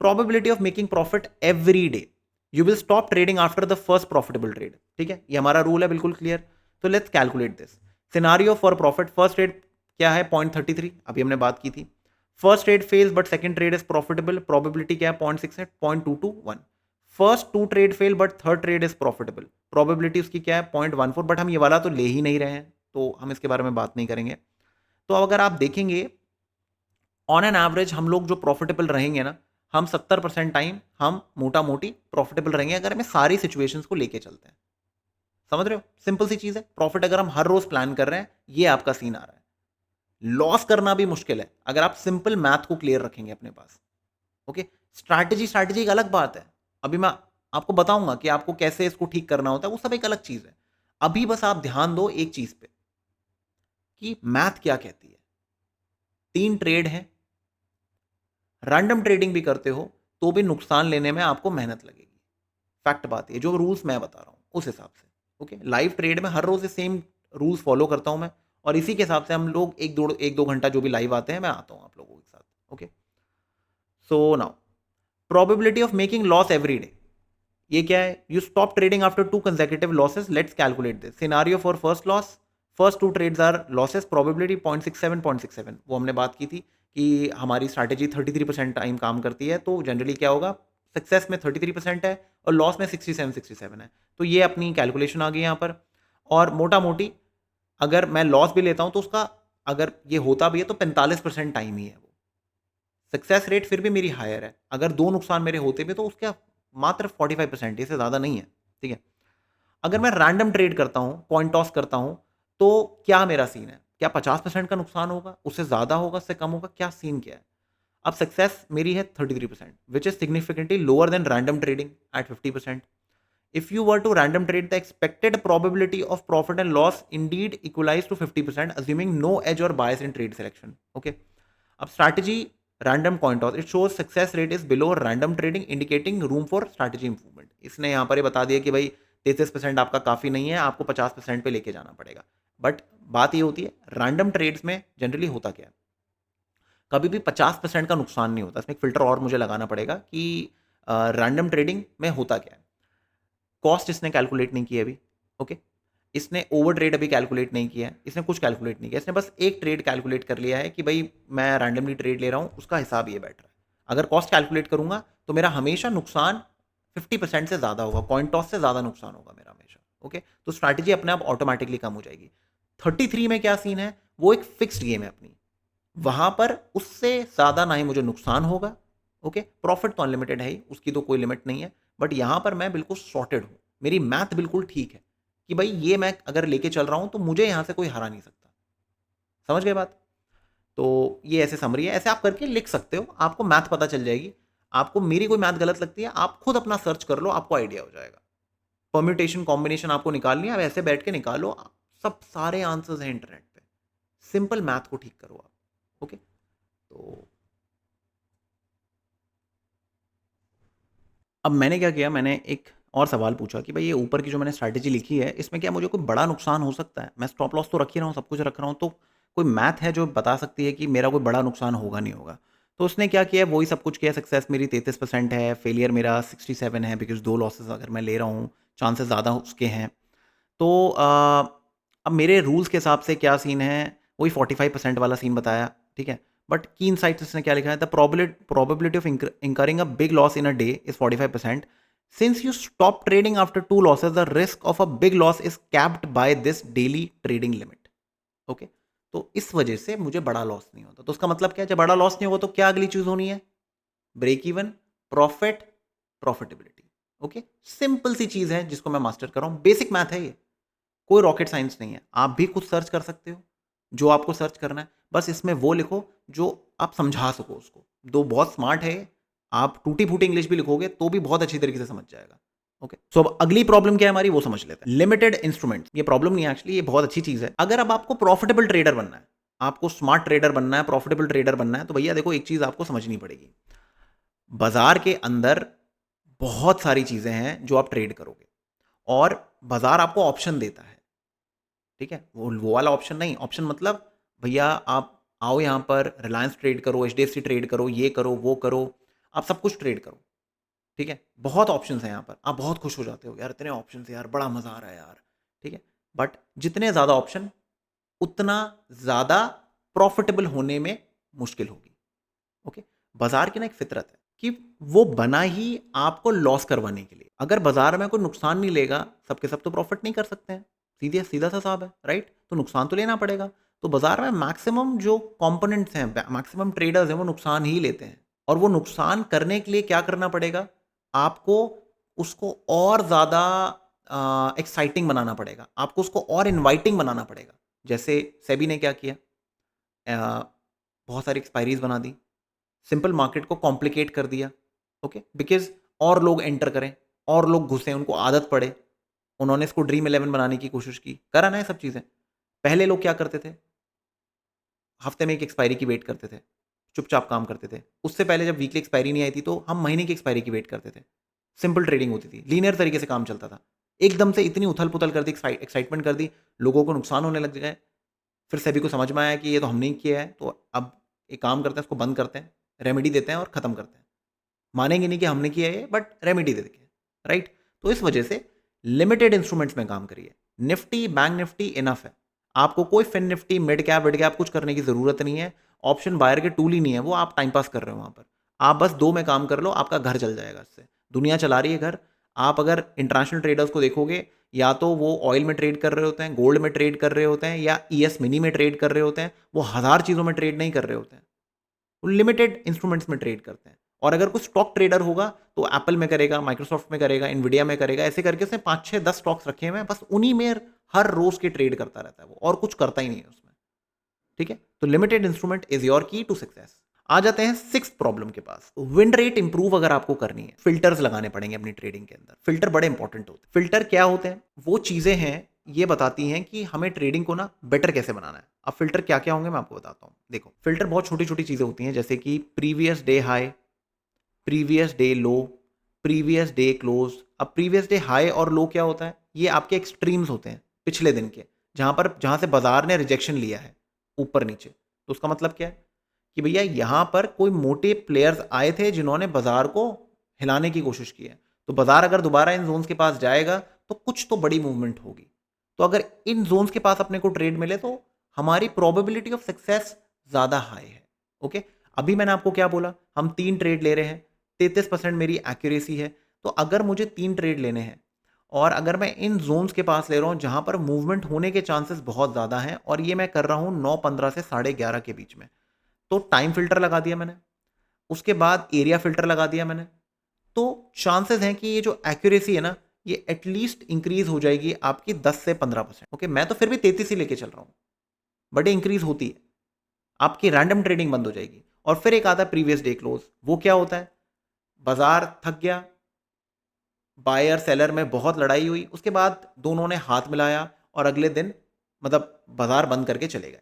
Probability of making profit every day, you will stop trading after the first profitable trade, ठीक है, ये हमारा रूल है बिल्कुल क्लियर। तो let's calculate this scenario for profit. First trade क्या है 0.33, अभी हमने बात की थी। First trade fails but second trade is profitable, probability क्या है 0.6 है, 0.221। First 2 trade fail but third trade is profitable, probability उसकी क्या है 0.14, बट हम ये वाला तो ले ही नहीं रहे हैं, तो हम इसके बारे में बात नहीं करेंगे। तो अगर आप देखेंगे ऑन एन एवरेज हम लोग जो प्रॉफिटेबल रहेंगे ना, हम 70% टाइम हम मोटा मोटी प्रॉफिटेबल रहेंगे अगर हमें सारी सिचुएशंस को लेके चलते हैं। समझ रहे हो, सिंपल सी चीज है, प्रॉफिट अगर हम हर रोज प्लान कर रहे हैं, ये आपका सीन आ रहा है। लॉस करना भी मुश्किल है अगर आप सिंपल मैथ को क्लियर रखेंगे अपने पास। ओके, स्ट्रैटेजी स्ट्रैटेजी एक अलग बात है, अभी मैं आपको बताऊंगा कि आपको कैसे इसको ठीक करना होता है, वो सब एक अलग चीज है। अभी बस आप ध्यान दो एक चीज पे कि मैथ क्या कहती है। 3 ट्रेड हैं, रैंडम ट्रेडिंग भी करते हो तो भी नुकसान लेने में आपको मेहनत लगेगी, फैक्ट बात है, जो रूल्स मैं बता रहा हूँ उस हिसाब से। ओके, लाइव ट्रेड में हर रोज सेम रूल्स फॉलो करता हूँ मैं, और इसी के हिसाब से हम लोग एक दो घंटा जो भी लाइव आते हैं मैं आता हूँ आप लोगों के साथ। Okay, so now probability of making loss every day, ये क्या है, you stop trading after 2 consecutive losses, let's calculate this scenario for first loss. First 2 trades are losses, probability 0.67 वो हमने बात की थी कि हमारी स्ट्रैटेजी 33% टाइम काम करती है, तो जनरली क्या होगा, सक्सेस में 33% है और लॉस में 67 है, तो ये अपनी कैलकुलेशन आ गई यहाँ पर। और मोटा मोटी अगर मैं लॉस भी लेता हूँ तो उसका अगर ये होता भी है तो 45% टाइम ही है वो, सक्सेस रेट फिर भी मेरी हायर है, अगर 2 नुकसान मेरे होते भी तो उसका मात्र 45%, इससे ज़्यादा नहीं है, ठीक है। अगर मैं रैंडम ट्रेड करता हूँ, कॉइन टॉस करता हूँ, तो क्या मेरा सीन है, क्या 50% का नुकसान होगा, उससे ज़्यादा होगा, उससे कम होगा, क्या सीन क्या है। अब सक्सेस मेरी है 33%, which is significantly lower than random trading at 50%। If you were to random trade, the expected probability of profit and loss indeed equalize to 50%, assuming no edge or bias in trade selection. Okay. अब strategy random coin toss, it shows success rate is below random trading, indicating room for strategy improvement. इसने यहाँ पर ये बता दिया कि भाई 33% आपका काफ़ी नहीं है, आपको 50% पे लेके जाना पड़ेगा। बट बात ये होती है रैंडम ट्रेड्स में जनरली होता क्या है, कभी भी 50% का नुकसान नहीं होता। इसमें एक फिल्टर और मुझे लगाना पड़ेगा कि रैंडम ट्रेडिंग में होता क्या है। कॉस्ट इसने कैलकुलेट नहीं की अभी, ओके, इसने ओवर ट्रेड अभी कैलकुलेट नहीं किया है, इसने कुछ कैलकुलेट नहीं किया, इसने बस एक ट्रेड कैलकुलेट कर लिया है कि भाई मैं रैंडमली ट्रेड ले रहा हूँ, उसका हिसाब ये बैठ रहा है। अगर कॉस्ट कैलकुलेट करूंगा तो मेरा हमेशा नुकसान 50% से ज़्यादा होगा, कॉइन टॉस से ज़्यादा नुकसान होगा मेरा हमेशा। ओके, तो स्ट्रैटेजी अपने आप ऑटोमेटिकली कम हो जाएगी। 33 में क्या सीन है, वो एक फिक्स्ड गेम है अपनी, वहां पर उससे ज़्यादा ना ही मुझे नुकसान होगा। ओके, प्रॉफिट तो अनलिमिटेड है ही, उसकी तो कोई लिमिट नहीं है, बट यहां पर मैं बिल्कुल सॉर्टेड हूं, मेरी मैथ बिल्कुल ठीक है कि भाई ये मैं अगर लेके चल रहा हूं तो मुझे यहां से कोई हरा नहीं सकता। समझ गए बात। तो ये ऐसे समरी है, ऐसे आप करके लिख सकते हो, आपको मैथ पता चल जाएगी। आपको मेरी कोई मैथ गलत लगती है आप खुद अपना सर्च कर लो, आपको आइडिया हो जाएगा। परम्यूटेशन कॉम्बिनेशन आपको निकालनी है, आप ऐसे बैठ के निकालो, सब सारे आंसर्स हैं इंटरनेट पे, सिंपल मैथ को ठीक करो आप। ओके, तो अब मैंने क्या किया, मैंने एक और सवाल पूछा कि भाई ये ऊपर की जो मैंने स्ट्रैटेजी लिखी है, इसमें क्या मुझे कोई बड़ा नुकसान हो सकता है? मैं स्टॉप लॉस तो रख ही रहा हूँ, सब कुछ रख रहा हूँ, तो कोई मैथ है जो बता सकती है कि मेरा कोई बड़ा नुकसान होगा, नहीं होगा? तो उसने क्या किया, वही सब कुछ किया, सक्सेस मेरी 33% है, फेलियर मेरा 67 है, बिकॉज़ 2 लॉसेस अगर मैं ले रहा हूँ, चांसेस ज़्यादा उसके हैं। तो अब मेरे रूल्स के हिसाब से क्या सीन है, वही 45% वाला सीन बताया, ठीक है। बट की इनसाइट्स इसने क्या लिखा है, the probability of incurring a big loss in a day is 45%. Since you stop trading after 2 losses, the risk of a big loss is capped by this daily trading limit. Okay, तो इस वजह से मुझे बड़ा loss नहीं होता. तो उसका मतलब क्या है, जब बड़ा लॉस नहीं होगा तो क्या अगली चीज होनी है, break even, profit, profitability. Okay, simple सी चीज है जिसको मैं मास्टर कर रहा हूं, बेसिक मैथ है ये, कोई रॉकेट साइंस नहीं है. आप भी कुछ सर्च कर सकते हो जो आपको सर्च करना है, बस इसमें वो लिखो जो आप समझा सको उसको. दो बहुत स्मार्ट है, आप टूटी फूटी इंग्लिश भी लिखोगे तो भी बहुत अच्छी तरीके से समझ जाएगा. ओके, सो अब अगली प्रॉब्लम क्या है हमारी, वो समझ लेते हैं. लिमिटेड इंस्ट्रूमेंट्स, ये प्रॉब्लम नहीं है एक्चुअली, ये बहुत अच्छी चीज है. अगर अब आपको प्रॉफिटेबल ट्रेडर बनना है, आपको स्मार्ट ट्रेडर बनना है, प्रॉफिटेबल ट्रेडर बनना है, तो भैया देखो एक चीज आपको समझनी पड़ेगी. बाजार के अंदर बहुत सारी चीजें हैं जो आप ट्रेड करोगे, और बाजार आपको ऑप्शन देता है, ठीक है. वो वाला ऑप्शन नहीं, ऑप्शन मतलब भैया आप आओ यहाँ पर रिलायंस ट्रेड करो, एचडीएफसी ट्रेड करो, ये करो वो करो, आप सब कुछ ट्रेड करो, ठीक है. बहुत ऑप्शन हैं यहाँ पर, आप बहुत खुश हो जाते हो, यार इतने ऑप्शन है यार, बड़ा मजा आ रहा है यार, ठीक है. बट जितने ज्यादा ऑप्शन उतना ज्यादा प्रॉफिटेबल होने में मुश्किल होगी. ओके, बाजार की ना एक फितरत है कि वो बना ही आपको लॉस करवाने के लिए. अगर बाजार में कोई नुकसान नहीं लेगा, सबके सब तो प्रॉफिट नहीं कर सकते हैं, सीधे सीधा सा साहब है, राइट. तो नुकसान तो लेना पड़ेगा. तो बाजार में मैक्सिमम जो कंपोनेंट्स हैं, मैक्सिमम ट्रेडर्स हैं, वो नुकसान ही लेते हैं. और वो नुकसान करने के लिए क्या करना पड़ेगा, आपको उसको और ज्यादा एक्साइटिंग बनाना पड़ेगा, आपको उसको और इनवाइटिंग बनाना पड़ेगा. जैसे सेबी ने क्या किया, बहुत सारी एक्सपायरीज बना दी, सिंपल मार्केट को कॉम्प्लिकेट कर दिया. ओके, बिकॉज और लोग एंटर करें, और लोग घुसे, उनको आदत पड़े, उन्होंने इसको ड्रीम 11 बनाने की कोशिश की, करा ना ये सब चीजें. पहले लोग क्या करते थे, हफ्ते में एक एक्सपायरी की वेट करते थे, चुपचाप काम करते थे. उससे पहले जब वीकली एक्सपायरी नहीं आई थी तो हम महीने की एक्सपायरी की वेट करते थे. सिंपल ट्रेडिंग होती थी, लीनियर तरीके से काम चलता था. एकदम से इतनी उथल पुथल कर दी, एक्साइटमेंट कर दी, लोगों को नुकसान होने लग गए. फिर सभी को समझ में आया कि ये तो हमने ही किया है, तो अब एक काम करते हैं, इसको बंद करते हैं, रेमेडी देते हैं और खत्म करते हैं. मानेंगे नहीं कि हमने किया है, बट रेमेडी दे देंगे, राइट. तो इस वजह से लिमिटेड इंस्ट्रूमेंट्स में काम करिए. निफ्टी, बैंक निफ्टी इनफ है, आपको कोई फिन निफ्टी, मिड कैप, विड कैप कुछ करने की जरूरत नहीं है. ऑप्शन बायर के टूल ही नहीं है वो, आप टाइम पास कर रहे हो वहां पर. आप बस दो में काम कर लो, आपका घर चल जाएगा इससे. दुनिया चला रही है घर. आप अगर इंटरनेशनल ट्रेडर्स को देखोगे, या तो वो ऑयल में ट्रेड कर रहे होते हैं, गोल्ड में ट्रेड कर रहे होते हैं, या ईएस मिनी में ट्रेड कर रहे होते हैं. वो हजार चीजों में ट्रेड नहीं कर रहे होते हैं, वो लिमिटेड इंस्ट्रूमेंट्स में ट्रेड करते हैं. और अगर कुछ स्टॉक ट्रेडर होगा तो एप्पल में करेगा, माइक्रोसॉफ्ट में करेगा, इनविडिया में करेगा, ऐसे करके उसने 5 6 10 स्टॉक्स रखे हुए हैं, बस उन्हीं में हर रोज के ट्रेड करता रहता है वो, और कुछ करता ही नहीं है उसमें, ठीक है. तो लिमिटेड इंस्ट्रूमेंट इज योर की टू सक्सेस. आ जाते हैं सिक्स प्रॉब्लम के पास. विन रेट इंप्रूव अगर आपको करनी है, फिल्टर्स लगाने पड़ेंगे अपनी ट्रेडिंग के अंदर. फिल्टर बड़े इंपॉर्टेंट होते हैं. फिल्टर क्या होते हैं, वो चीजें हैं ये बताती हैं कि हमें ट्रेडिंग को ना बेटर कैसे बनाना है. अब फिल्टर क्या क्या होंगे मैं आपको बताता हूं. देखो, फिल्टर बहुत छोटी छोटी चीजें होती हैं, जैसे कि previous day high, previous day लो, प्रीवियस डे क्लोज. अब प्रीवियस डे हाई और लो क्या होता है, ये आपके एक्सट्रीम्स होते हैं पिछले दिन के, जहां से बाजार ने रिजेक्शन लिया है ऊपर नीचे. तो उसका मतलब क्या है कि भैया यहां पर कोई मोटे प्लेयर्स आए थे जिन्होंने बाजार को हिलाने की कोशिश की है. तो बाजार अगर दोबारा इन जोन्स के पास जाएगा तो कुछ तो बड़ी मूवमेंट होगी. तो अगर इन जोन्स के पास अपने को ट्रेड मिले तो हमारी प्रोबेबिलिटी ऑफ सक्सेस ज्यादा हाई है. ओके, अभी मैंने आपको क्या बोला, हम 3 ट्रेड ले रहे हैं, 33% मेरी एक्यूरेसी है. तो अगर मुझे 3 ट्रेड लेने हैं, और अगर मैं इन जोन्स के पास ले रहा हूं जहां पर मूवमेंट होने के चांसेस बहुत ज्यादा हैं, और ये मैं कर रहा हूं 9:15 से 11:30 के बीच में, तो टाइम फिल्टर लगा दिया मैंने, उसके बाद एरिया फिल्टर लगा दिया मैंने. तो चांसेस हैं कि ये जो एक्यूरेसी है ना, ये एटलीस्ट इंक्रीज हो जाएगी आपकी 10 से 15%. ओके, मैं तो फिर भी 33 ही लेके चल रहा हूं, बट इंक्रीज होती है. आपकी रैंडम ट्रेडिंग बंद हो जाएगी. और फिर एक आता है प्रीवियस डे क्लोज. वो क्या होता है, बाजार थक गया, बायर सेलर में बहुत लड़ाई हुई, उसके बाद दोनों ने हाथ मिलाया और अगले दिन मतलब बाजार बंद करके चले गए.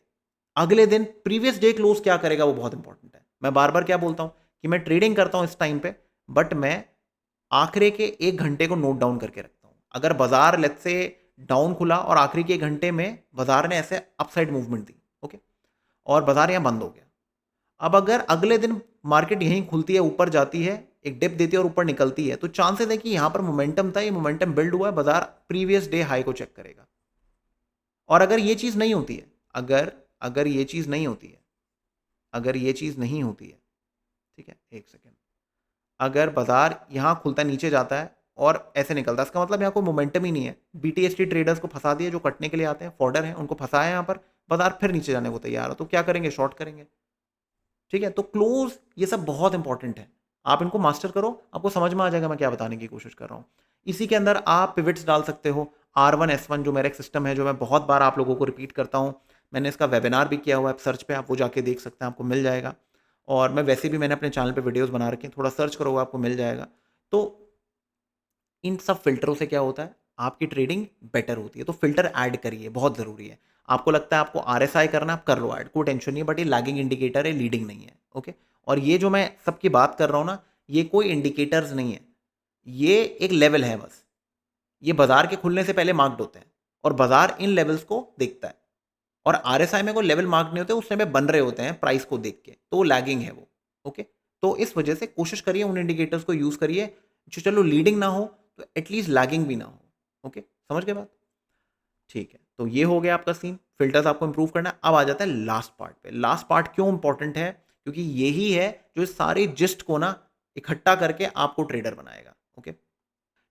अगले दिन प्रीवियस डे क्लोज क्या करेगा वो बहुत इंपॉर्टेंट है. मैं बार बार क्या बोलता हूं कि मैं ट्रेडिंग करता हूं इस टाइम पे, बट मैं आखिरी के 1 घंटे को नोट डाउन करके रखता हूं. अगर बाजार लेट्स से डाउन खुला और आखिरी के 1 घंटे में बाजार ने ऐसे अपसाइड मूवमेंट दी, ओके, और बाजार यहां बंद हो गया. अब अगर अगले दिन मार्केट यहीं खुलती है, ऊपर जाती है, एक डिप देती है और ऊपर निकलती है, तो चांसेस है कि यहां पर मोमेंटम था, ये मोमेंटम बिल्ड हुआ है, बाजार प्रीवियस डे हाई को चेक करेगा. और अगर ये चीज नहीं होती है, अगर अगर ये चीज़ नहीं होती है, अगर ये चीज़ नहीं होती है, ठीक है, एक सेकेंड, अगर बाजार यहाँ खुलता है नीचे जाता है और ऐसे निकलता है, इसका मतलब यहाँ कोई मोमेंटम ही नहीं है। बीटीएसटी ट्रेडर्स को फंसा दिए, जो कटने के लिए आते हैं, फॉर्डर हैं, उनको फंसाया यहाँ पर, बाजार फिर नीचे जाने को तैयार है, तो क्या करेंगे, शॉर्ट करेंगे। ठीक है, तो क्लोज, ये सब बहुत इंपॉर्टेंट है, आप इनको मास्टर करो, आपको समझ में आ जाएगा मैं क्या बताने की कोशिश कर रहा हूँ। इसी के अंदर आप पिविट्स डाल सकते हो, R1S1 जो मेरा एक सिस्टम है, जो मैं बहुत बार आप लोगों को रिपीट करता हूँ, मैंने इसका वेबिनार भी किया हुआ है, सर्च पे आप वो जाके देख सकते हैं, आपको मिल जाएगा। और मैं वैसे भी मैंने अपने चैनल पे वीडियोस बना रखे हैं, थोड़ा सर्च करोगे आपको मिल जाएगा। तो इन सब फिल्टरों से क्या होता है, आपकी ट्रेडिंग बेटर होती है। तो फिल्टर ऐड करिए, बहुत ज़रूरी है। आपको लगता है आपको RSI करना, आप कर लो ऐड, कोई टेंशन नहीं है, बट ये लैगिंग इंडिकेटर है, लीडिंग नहीं है। ओके, और ये जो मैं सबकी बात कर रहा हूँ ना, ये कोई इंडिकेटर्स नहीं है, ये एक लेवल है बस। ये बाजार के खुलने से पहले मार्क्ड होते हैं और बाजार इन लेवल्स को देखता है। और RSI में कोई लेवल मार्क नहीं होते, उस समय बन रहे होते हैं प्राइस को देख के, तो वो लैगिंग है वो। ओके, तो इस वजह से कोशिश करिए उन इंडिकेटर्स को यूज करिए जो चलो लीडिंग ना हो तो एटलीस्ट लैगिंग भी ना हो। ओके, समझ गए बात? ठीक है, तो ये हो गया आपका सीन, फिल्टर्स आपको इंप्रूव करना है। अब आ जाता है लास्ट पार्ट पे। लास्ट पार्ट क्यों इंपॉर्टेंट है? क्योंकि यही है जो इस सारी जिस्ट को ना इकट्ठा करके आपको ट्रेडर बनाएगा। ओके,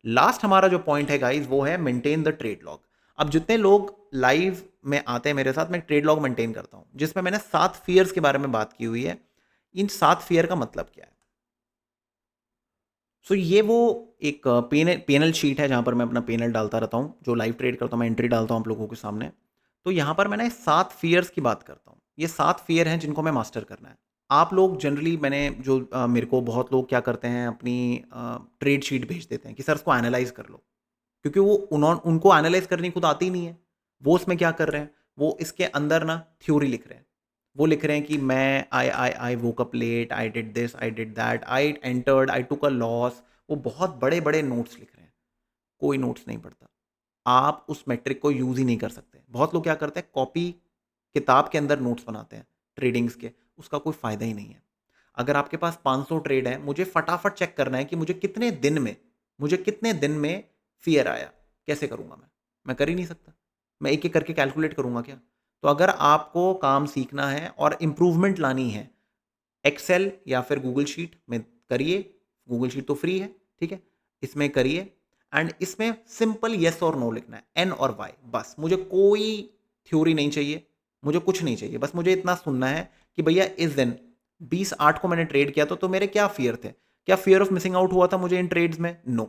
लास्ट हमारा जो पॉइंट है गाइज, वो है मेंटेन द ट्रेड लॉग। अब जितने लोग लाइव में आते हैं मेरे साथ, मैं ट्रेड लॉग मेंटेन करता हूं, जिसमें मैंने 7 फियर्स के बारे में बात की हुई है। इन 7 फियर का मतलब क्या है? सो ये वो एक पेनल शीट है जहां पर मैं अपना पेनल डालता रहता हूं, जो लाइव ट्रेड करता हूं, मैं एंट्री डालता हूं आप लोगों के सामने। तो यहां पर मैंने 7 फियर्स की बात करता हूं। ये 7 फियर हैं जिनको मैं मास्टर करना है। आप लोग जनरली, मैंने जो मेरे को बहुत लोग क्या करते हैं, अपनी ट्रेड शीट भेज देते हैं कि सर इसको एनालाइज कर लो, क्योंकि वो उनको एनालाइज करनी खुद आती ही नहीं है। वो उसमें क्या कर रहे हैं, वो इसके अंदर ना थ्योरी लिख रहे हैं। वो लिख रहे हैं कि मैं I woke up late, I did this, I did that, I entered, I took a loss. वो बहुत बड़े बड़े नोट्स लिख रहे हैं, कोई नोट्स नहीं पढ़ता। आप उस मेट्रिक को यूज ही नहीं कर सकते। बहुत लोग क्या करते हैं, कॉपी किताब के अंदर नोट्स बनाते हैं ट्रेडिंग्स के, उसका कोई फायदा ही नहीं है। अगर आपके पास 500 ट्रेड है, मुझे फटाफट चेक करना है कि मुझे कितने दिन में फियर आया। कैसे करूंगा मैं कर ही नहीं सकता। मैं एक एक करके कैलकुलेट करूंगा क्या? तो अगर आपको काम सीखना है और इंप्रूवमेंट लानी है, एक्सेल या फिर गूगल शीट में करिए। गूगल शीट तो फ्री है, ठीक है, इसमें करिए। एंड इसमें सिंपल येस और नो लिखना है, एन और वाई, बस। मुझे कोई थ्योरी नहीं चाहिए, मुझे कुछ नहीं चाहिए, बस मुझे इतना सुनना है कि भैया इस दिन 20/8 को मैंने ट्रेड किया तो मेरे क्या फियर थे? क्या फियर ऑफ मिसिंग आउट हुआ था मुझे इन ट्रेड्स में? नो।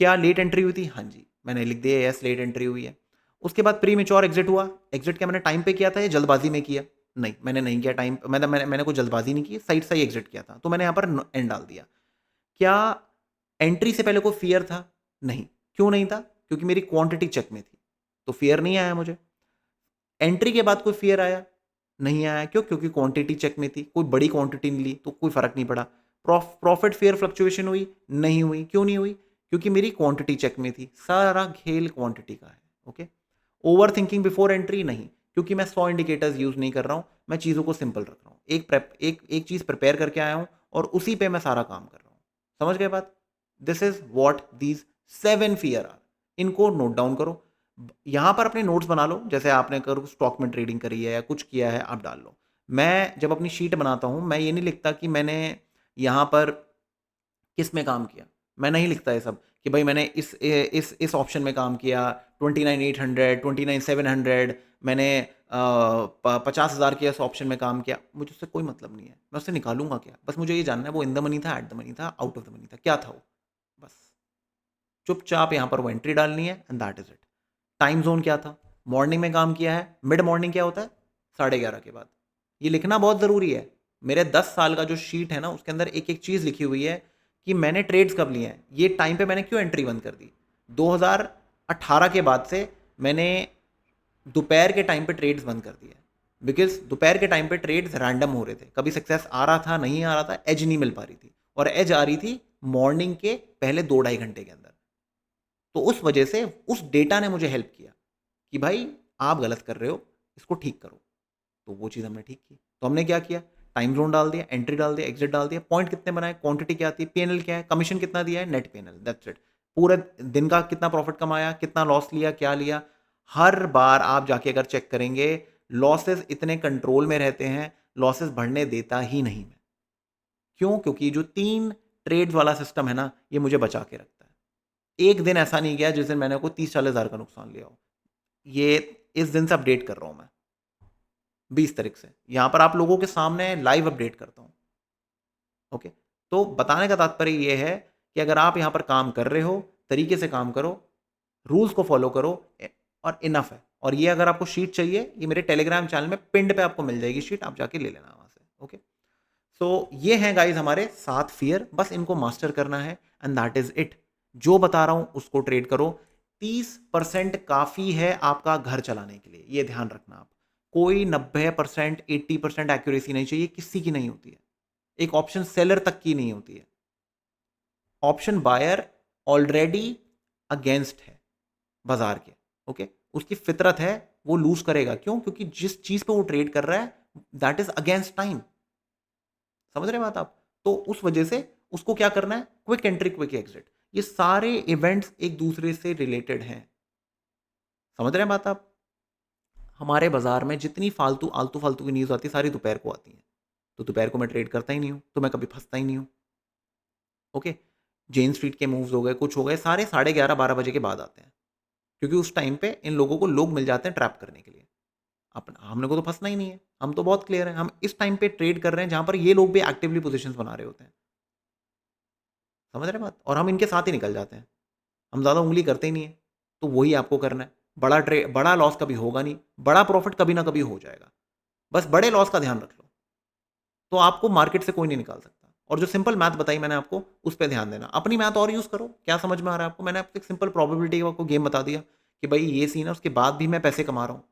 क्या लेट एंट्री हुई थी? हाँ जी, मैंने लिख दिया यस, लेट एंट्री हुई है। उसके बाद प्री मेच्योर एग्जिट हुआ। एग्जिट क्या मैंने टाइम पे किया था या जल्दबाजी में किया? नहीं, मैंने नहीं किया टाइम, मैंने कोई जल्दबाजी नहीं की, साइड से ही एग्जिट किया था, तो मैंने यहाँ पर एंड डाल दिया। क्या एंट्री से पहले कोई फियर था? नहीं। क्यों नहीं था? क्योंकि मेरी क्वांटिटी चेक में थी, तो फियर नहीं आया मुझे। एंट्री के बाद कोई फियर आया? नहीं आया। क्यों? क्योंकि क्वांटिटी चेक में थी, कोई बड़ी क्वांटिटी नहीं ली, तो कोई फर्क नहीं पड़ा। प्रॉफिट फियर फ्लक्चुएशन हुई? नहीं हुई। क्यों नहीं हुई? क्योंकि मेरी क्वांटिटी चेक में थी। सारा खेल क्वांटिटी का है। Okay, over thinking before entry? नहीं, क्योंकि मैं 100 इंडिकेटर्स यूज नहीं कर रहा हूं, मैं चीजों को सिंपल रख रहा हूं। एक चीज प्रिपेयर करके आया हूं और उसी पे मैं सारा काम कर रहा हूं। समझ गए बात? This is what these 7 fear are. इनको नोट डाउन करो, यहां पर अपने नोट्स बना लो। जैसे आपने करो स्टॉक में ट्रेडिंग करी है या कुछ किया है, आप डाल लो। मैं जब अपनी शीट बनाता हूं, मैं ये नहीं लिखता कि मैंने यहां पर किस में काम किया। मैं नहीं लिखता ये सब कि भाई मैंने इस ऑप्शन में काम किया, 29,800, 29,700, मैंने 50,000 के इस ऑप्शन में काम किया। मुझे उससे कोई मतलब नहीं है, मैं उससे निकालूंगा क्या? बस मुझे ये जानना है वो इन द मनी था, एट द मनी था, आउट ऑफ द मनी था, क्या था वो? बस चुपचाप यहाँ पर वो एंट्री डालनी है and that is it. Time zone क्या था? मॉर्निंग में काम किया है। मिड मॉर्निंग क्या होता है? 11:30 के बाद। ये लिखना बहुत ज़रूरी है। मेरे 10 साल का जो शीट है ना, उसके अंदर एक एक चीज़ लिखी हुई है कि मैंने ट्रेड्स कब लिए हैं, ये टाइम पे मैंने क्यों एंट्री बंद कर दी। 2018 के बाद से मैंने दोपहर के टाइम पे ट्रेड्स बंद कर दिए, बिकॉज दोपहर के टाइम पे ट्रेड्स रैंडम हो रहे थे, कभी सक्सेस आ रहा था, नहीं आ रहा था, एज नहीं मिल पा रही थी, और एज आ रही थी मॉर्निंग के पहले 2-2.5 घंटे के अंदर। तो उस वजह से उस डेटा ने मुझे हेल्प किया कि भाई आप गलत कर रहे हो, इसको ठीक करो। तो वो चीज़ हमने ठीक की। तो हमने क्या किया, टाइम जोन डाल दिया, एंट्री डाल दिया, एग्जिट डाल दिया, पॉइंट कितने बनाए, क्वांटिटी क्या थी, पीएनएल क्या है, कमीशन कितना दिया है, नेट पीएनएल, दैट्स इट। पूरे दिन का कितना प्रॉफिट कमाया, कितना लॉस लिया, क्या लिया। हर बार आप जाके अगर चेक करेंगे, लॉसेस इतने कंट्रोल में रहते हैं, लॉसेस बढ़ने देता ही नहीं मैं। क्यों? क्योंकि जो 3 ट्रेड्स वाला सिस्टम है ना, ये मुझे बचा के रखता है। एक दिन ऐसा नहीं गया जिस दिन मैंने कोई 30-40 हज़ार का नुकसान लिया हो। ये इस दिन से अपडेट कर रहा हूँ मैं, 20 तारीख से। यहाँ पर आप लोगों के सामने लाइव अपडेट करता हूँ। ओके? तो बताने का तात्पर्य ये है कि अगर आप यहाँ पर काम कर रहे हो, तरीके से काम करो, रूल्स को फॉलो करो और इनफ है। और ये अगर आपको शीट चाहिए, ये मेरे टेलीग्राम चैनल में पिंड पे आपको मिल जाएगी शीट, आप जाके ले लेना वहाँ से। ओके? सो ये हैं गाइस हमारे 7 फियर, बस इनको मास्टर करना है एंड दैट इज इट। जो बता रहा हूं उसको ट्रेड करो। 30% काफी है आपका घर चलाने के लिए, ये ध्यान रखना आप। कोई 90% 80% एक्यूरेसी नहीं चाहिए, किसी की नहीं होती है। एक ऑप्शन सेलर तक की नहीं होती है। ऑप्शन बायर ऑलरेडी अगेंस्ट है बाजार के। ओके? उसकी फितरत है, वो लूज करेगा। क्यों? क्योंकि जिस चीज पे वो ट्रेड कर रहा है दैट इज अगेंस्ट टाइम। समझ रहे हैं बात आप? तो उस वजह से उसको क्या करना है? Quick entry, quick exit. ये सारे इवेंट्स एक दूसरे से रिलेटेड हैं। समझ रहे हैं बात आप? हमारे बाजार में जितनी फालतू आलतू फालतू की न्यूज आती है, सारी दोपहर को आती है। तो दोपहर को मैं ट्रेड करता ही नहीं हूं, तो मैं कभी फंसता ही नहीं हूं। ओके? जेन स्ट्रीट के मूव्स हो गए, कुछ हो गए, सारे 11:30-12 बजे के बाद आते हैं, क्योंकि उस टाइम पे इन लोगों को लोग मिल जाते हैं ट्रैप करने के लिए। अपन हमने को तो फंसना ही नहीं है, हम तो बहुत क्लियर है। हम इस टाइम पे ट्रेड कर रहे हैं जहां पर ये लोग भी एक्टिवली पोजीशंस बना रहे होते हैं। समझ रहे हैं बात? और हम इनके साथ ही निकल जाते हैं। हम ज़्यादा उंगली करते ही नहीं है। तो वही आपको करना है। बड़ा लॉस कभी होगा नहीं, बड़ा प्रॉफिट कभी ना कभी हो जाएगा। बस बड़े लॉस का ध्यान रख लो, तो आपको मार्केट से कोई नहीं निकाल सकता। और जो सिंपल मैथ बताई मैंने आपको, उस पे ध्यान देना। अपनी मैथ और यूज़ करो। क्या समझ में आ रहा है आपको? मैंने आपको एक सिंपल प्रोबेबिलिटी का आपको गेम बता दिया कि भाई ये सीन है, उसके बाद भी मैं पैसे कमा रहा हूँ।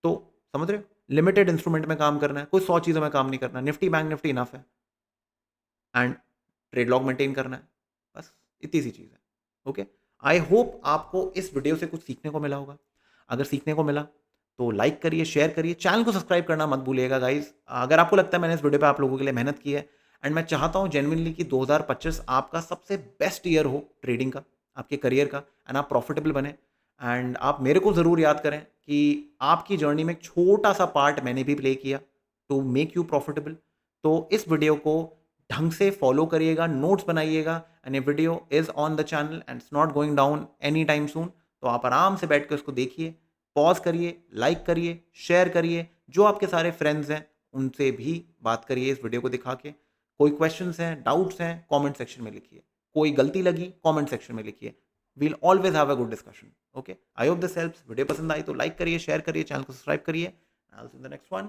तो समझ रहे हो? लिमिटेड इंस्ट्रूमेंट में काम करना है, कोई 100 चीज़ों में काम नहीं करना। निफ्टी बैंक निफ्टी इनफ है एंड ट्रेड लॉग मेंटेन करना है। बस इतनी सी चीज़ है। ओके? आई होप आपको इस वीडियो से कुछ सीखने को मिला होगा। अगर सीखने को मिला तो लाइक करिए, शेयर करिए, चैनल को सब्सक्राइब करना मत भूलिएगा गाइस। अगर आपको लगता है मैंने इस वीडियो पे आप लोगों के लिए मेहनत की है एंड मैं चाहता हूँ जेन्युइनली कि 2025 आपका सबसे बेस्ट ईयर हो ट्रेडिंग का, आपके करियर का, एंड आप प्रॉफिटेबल बने। एंड आप मेरे को ज़रूर याद करें कि आपकी जर्नी में एक छोटा सा पार्ट मैंने भी प्ले किया टू मेक यू प्रॉफिटेबल। तो इस वीडियो को ढंग से फॉलो करिएगा, नोट्स बनाइएगा एंड ये video is on the channel and it's not going down any time soon. तो आप आराम से बैठ कर उसको देखिए, पॉज करिए, लाइक करिए, शेयर करिए, जो आपके सारे फ्रेंड्स हैं उनसे भी बात करिए इस वीडियो को दिखा के। कोई क्वेश्चंस हैं, डाउट्स हैं, कमेंट सेक्शन में लिखिए। कोई गलती लगी कमेंट सेक्शन में लिखिए। We'll always have a good discussion. Okay? I hope this helps. Video पसंद आई तो लाइक करिए, शेयर करिए, चैनल को सब्सक्राइब करिए। I will see you in the next one.